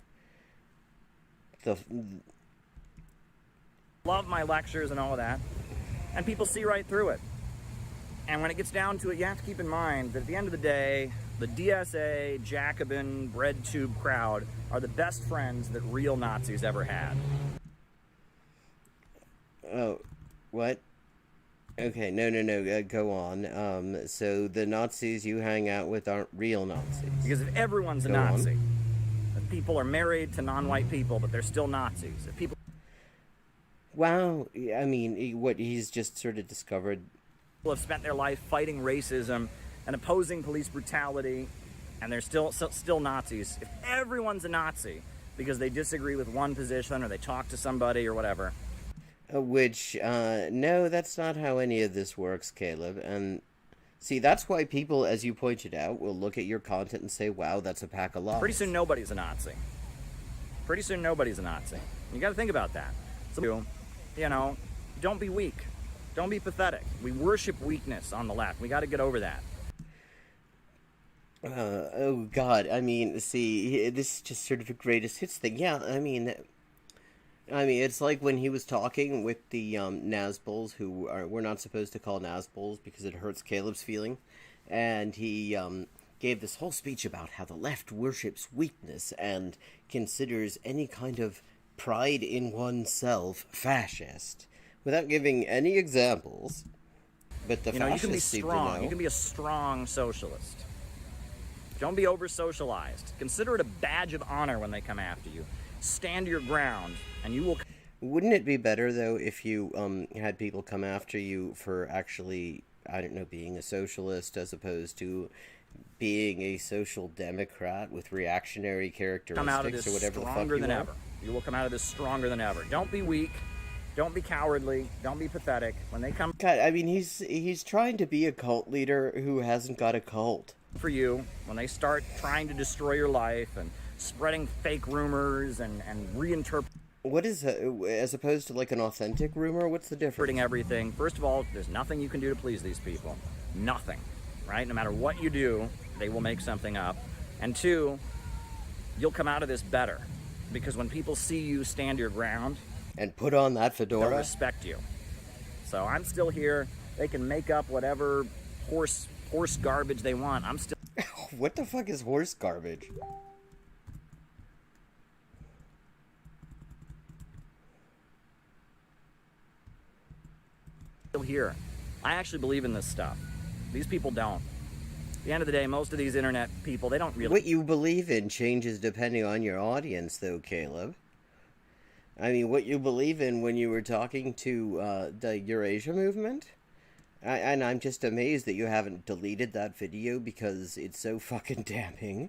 love my lectures and all of that, and people see right through it. And when it gets down to it, you have to keep in mind that at the end of the day, the DSA, Jacobin, bread tube crowd are the best friends that real Nazis ever had. Oh, what? Okay, no, go on. So the Nazis you hang out with aren't real Nazis. Because if everyone's a Nazi, if people are married to non-white people, but they're still Nazis, if people... Wow, I mean, what he's just sort of discovered... have spent their life fighting racism and opposing police brutality, and they're still Nazis. If everyone's a Nazi because they disagree with one position or they talk to somebody or whatever... no, that's not how any of this works, Caleb. And see, that's why people, as you pointed out, will look at your content and say, wow, that's a pack of lies. Pretty soon nobody's a Nazi. Pretty soon nobody's a Nazi. You gotta think about that. So, you know, don't be weak. Don't be pathetic. We worship weakness on the left. We gotta get over that. Oh, God. I mean, see, this is just sort of a greatest hits thing. Yeah, I mean, it's like when he was talking with the Nazbols, who we're not supposed to call Nazbols because it hurts Caleb's feeling, and he gave this whole speech about how the left worships weakness and considers any kind of pride in oneself fascist, without giving any examples. But the fascists seem to know. You can be a strong socialist. Don't be over-socialized. Consider it a badge of honor when they come after you. Stand your ground, and you will... Wouldn't it be better, though, if you had people come after you for actually, I don't know, being a socialist as opposed to being a social democrat with reactionary characteristics come out of this or whatever the fuck stronger you than are? ever. You will come out of this stronger than ever. Don't be weak. Don't be cowardly. Don't be pathetic. When they come... God, I mean, he's trying to be a cult leader who hasn't got a cult. For you, when they start trying to destroy your life and spreading fake rumors and reinterpreting... What is, as opposed to like an authentic rumor, what's the difference? Everything. First of all, there's nothing you can do to please these people. Nothing. Right? No matter what you do, they will make something up. And two, you'll come out of this better. Because when people see you stand your ground... And put on that fedora? They'll respect you. So I'm still here. They can make up whatever horse garbage they want. I'm still... What the fuck is horse garbage? Here. I actually believe in this stuff. These people don't. At the end of the day, most of these internet people, they don't really... What you believe in changes depending on your audience, though, Caleb. I mean, what you believe in when you were talking to the Eurasia movement, and I'm just amazed that you haven't deleted that video because it's so fucking damning,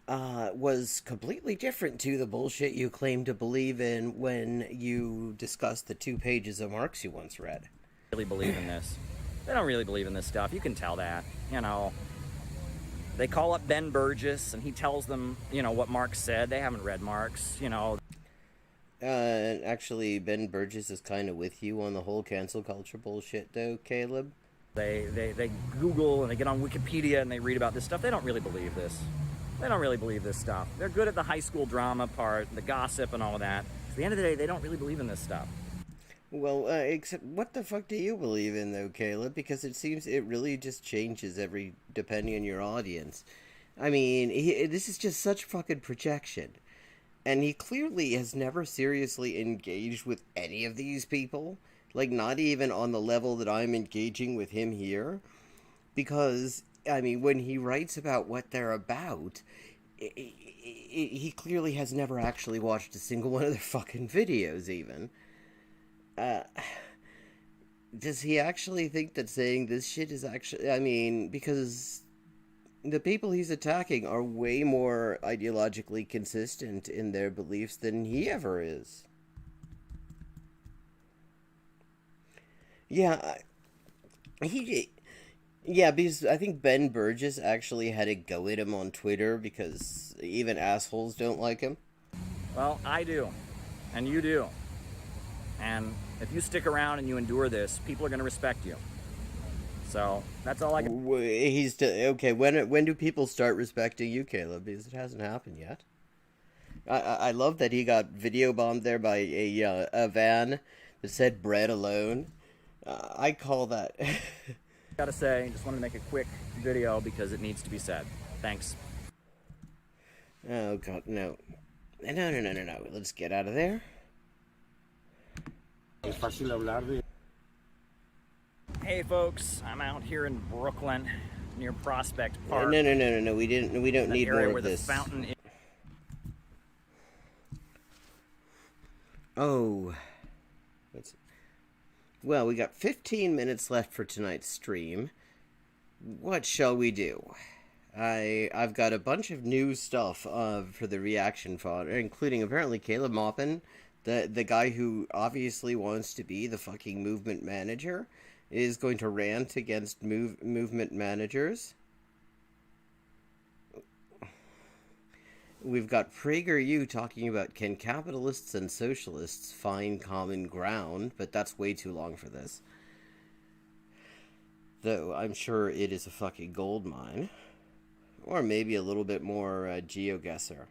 was completely different to the bullshit you claim to believe in when you discussed the 2 pages of Marx you once read. Really believe in this. They don't really believe in this stuff. You can tell that. You know, they call up Ben Burgess and he tells them, you know, what Marx said. They haven't read Marx, you know. Actually, Ben Burgess is kind of with you on the whole cancel culture bullshit, though, Caleb. They Google and they get on Wikipedia and they read about this stuff. They don't really believe this. They don't really believe this stuff. They're good at the high school drama part, the gossip and all of that. At the end of the day, they don't really believe in this stuff. Well, except what the fuck do you believe in, though, Caleb? Because it seems it really just changes depending on your audience. I mean, this is just such fucking projection. And he clearly has never seriously engaged with any of these people. Like, not even on the level that I'm engaging with him here. Because, I mean, when he writes about what they're about, he clearly has never actually watched a single one of their fucking videos, even. does he actually think that saying this shit is actually... I mean, because the people he's attacking are way more ideologically consistent in their beliefs than he ever is. Yeah, yeah, because I think Ben Burgess actually had to go at him on Twitter because even assholes don't like him. Well, I do, and you do. And if you stick around and you endure this, people are going to respect you. So that's all I can. Okay. When do people start respecting you, Caleb? Because it hasn't happened yet. I love that he got video bombed there by a van that said "bread alone." I call that. Gotta say, just wanted to make a quick video because it needs to be said. Thanks. Oh God, no. No. Let's get out of there. Hey folks, I'm out here in Brooklyn near Prospect Park. No. We don't need more where of this. The fountain is. Oh. Well, we got 15 minutes left for tonight's stream. What shall we do? I've got a bunch of new stuff for the reaction fodder, including apparently Caleb Maupin, the guy who obviously wants to be the fucking movement manager, is going to rant against movement managers. We've got PragerU talking about can capitalists and socialists find common ground, but that's way too long for this. Though I'm sure it is a fucking gold mine. Or maybe a little bit more Geoguessr.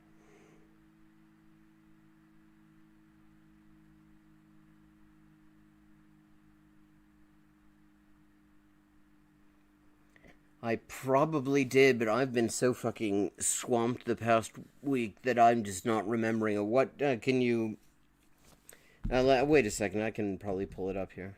I probably did, but I've been so fucking swamped the past week that I'm just not remembering. What, can you... wait a second, I can probably pull it up here.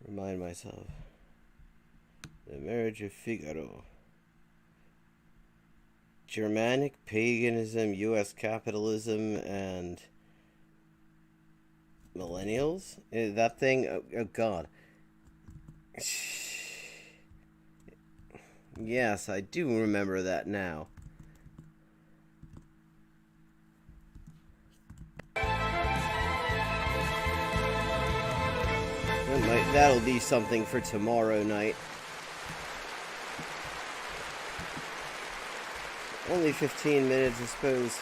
Remind myself. The Marriage of Figaro. Germanic paganism, U.S. capitalism, and millennials? That thing? Oh God. Yes, I do remember that now. That'll be something for tomorrow night. Only 15 minutes, I suppose.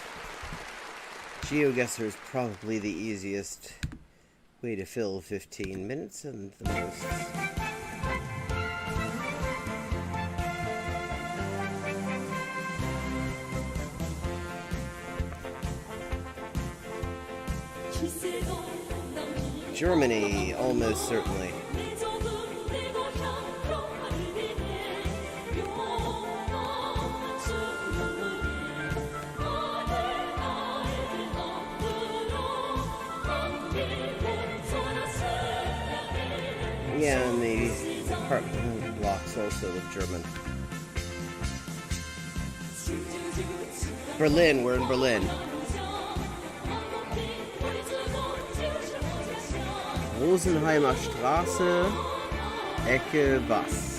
Geoguessr is probably the easiest way to fill 15 minutes and the most. Germany, almost certainly. Yeah, maybe apartment blocks also with German. Berlin, we're in Berlin. Rosenheimer Straße, Ecke was?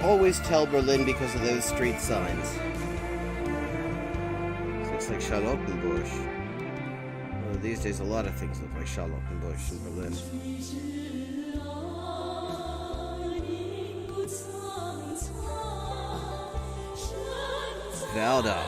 Always tell Berlin because of those street signs. Looks like Charlottenburg. these days, a lot of things look like Charlottenbusch in Berlin. Werder.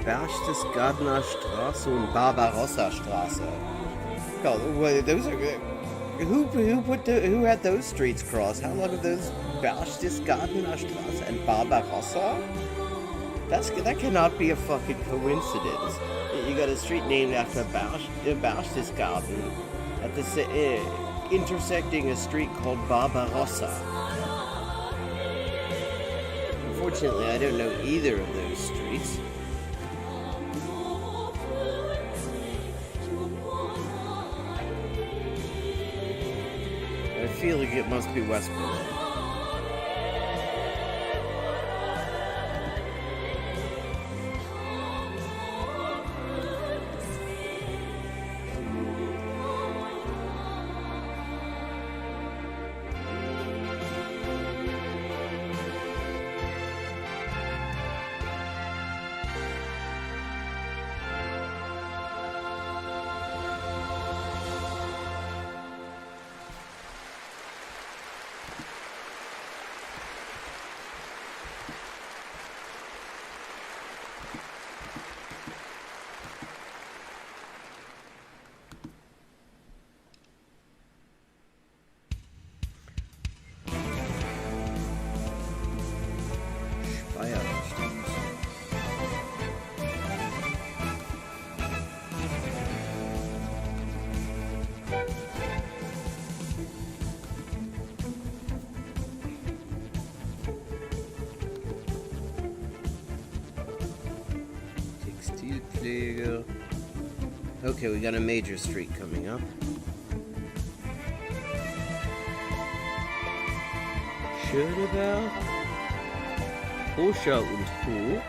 Berchtesgadener Straße und Barbarossa Straße. God, well, those are who had those streets crossed? How long have those Berchtesgadener Straße and Barbarossa? That cannot be a fucking coincidence. You got a street named after Berchtesgaden at the intersecting a street called Barbarossa. Unfortunately, I don't know either of those streets. I feel like it must be West Berlin. Okay, we got a major street coming up. Schöneberg, Hoscher und Co.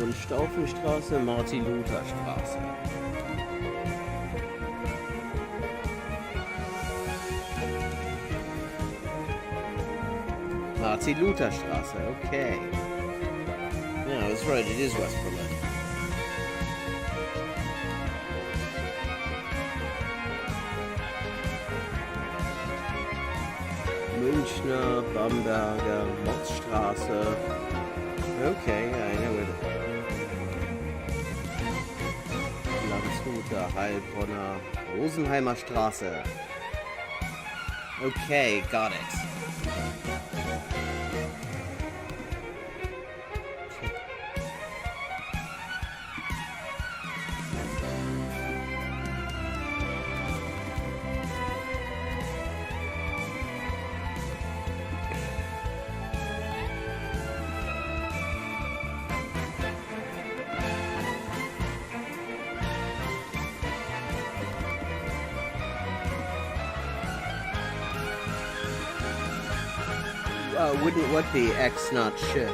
Und Staufenstraße, Martin-Luther-Straße. Martin-Luther-Straße, okay. Yeah, I was right, it is West Berlin. Münchner, Bamberger, Motzstraße. Okay, yeah, I know it. Landshuter, Heilbronner, Rosenheimer Straße. Okay, got it. Wouldn't what be X not sh?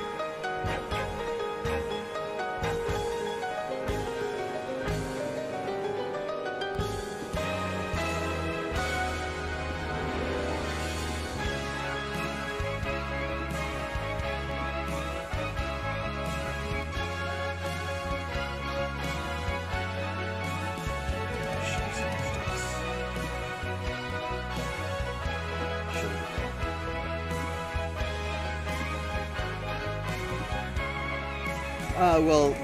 Well,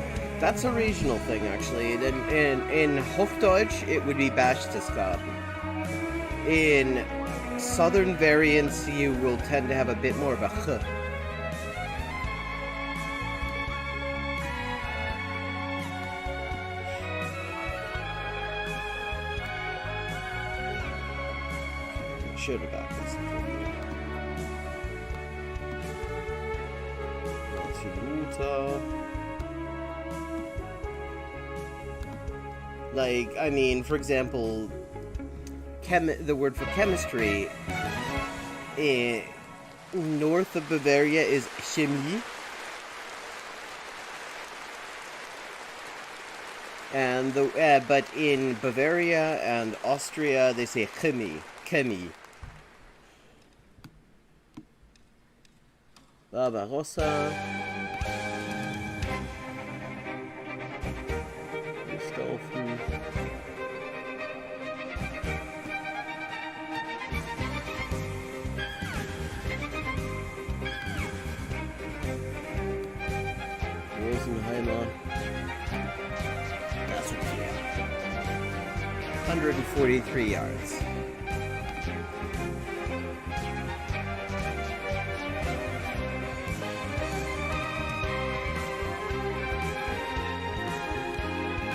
that's a regional thing, actually. In Hochdeutsch, it would be Berchtesgaden. In southern variants, you will tend to have a bit more of a h. Should have got this. Like, I mean, for example, the word for chemistry north of Bavaria is Chemie. And but in Bavaria and Austria, they say Chemie. Barbarossa. Stolfen. Rosenheimer. That's what you have. 143 yards.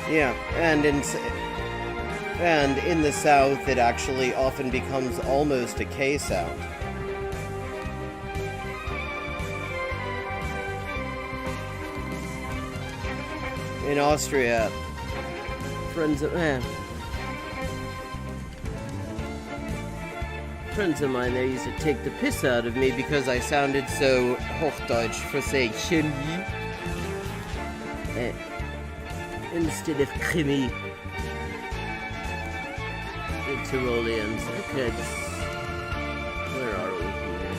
Yeah, and in the South, it actually often becomes almost a K sound. In Austria, friends of mine, they used to take the piss out of me because I sounded so Hochdeutsch for saying Chemie instead of Chemie. The Tyroleans. Okay, where are we here?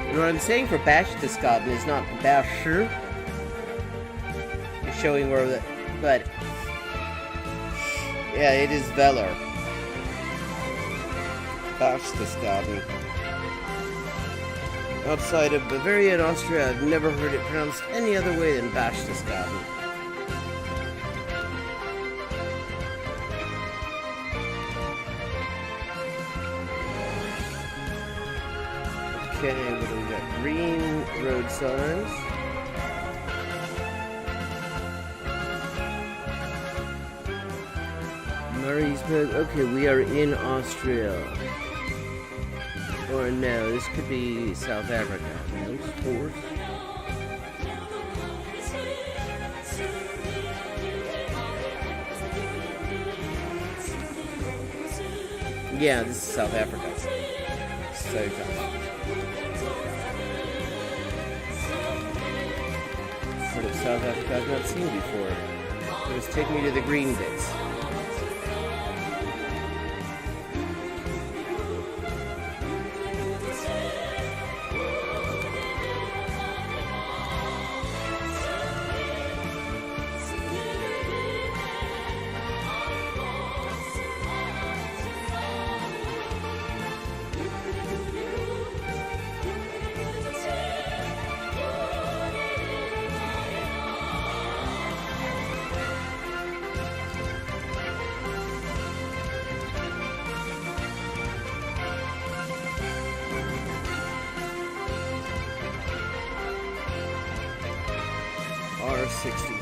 And what I'm saying for Berchtesgaden is not Berchtesgaden. It's showing where the, but yeah, it is Veller. Berchtesgaden. Outside of Bavaria and Austria, I've never heard it pronounced any other way than Berchtesgaden. Okay, what do we got? Green road signs. Mariesburg. Okay, we are in Austria. Or no, this could be South Africa. No sports. Yeah, this is South Africa. So tough. Part of South Africa I've not seen before. So just take me to the green bits. R63.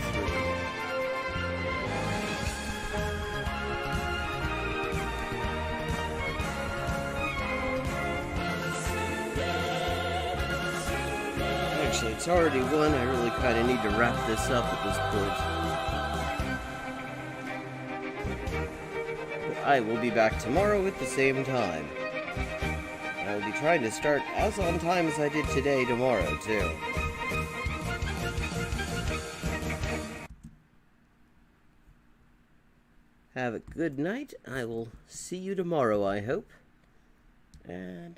Actually, it's already 1. I really kind of need to wrap this up at this point. But I will be back tomorrow at the same time. I will be trying to start as on time as I did today tomorrow, too. Have a good night. I will see you tomorrow, I hope. And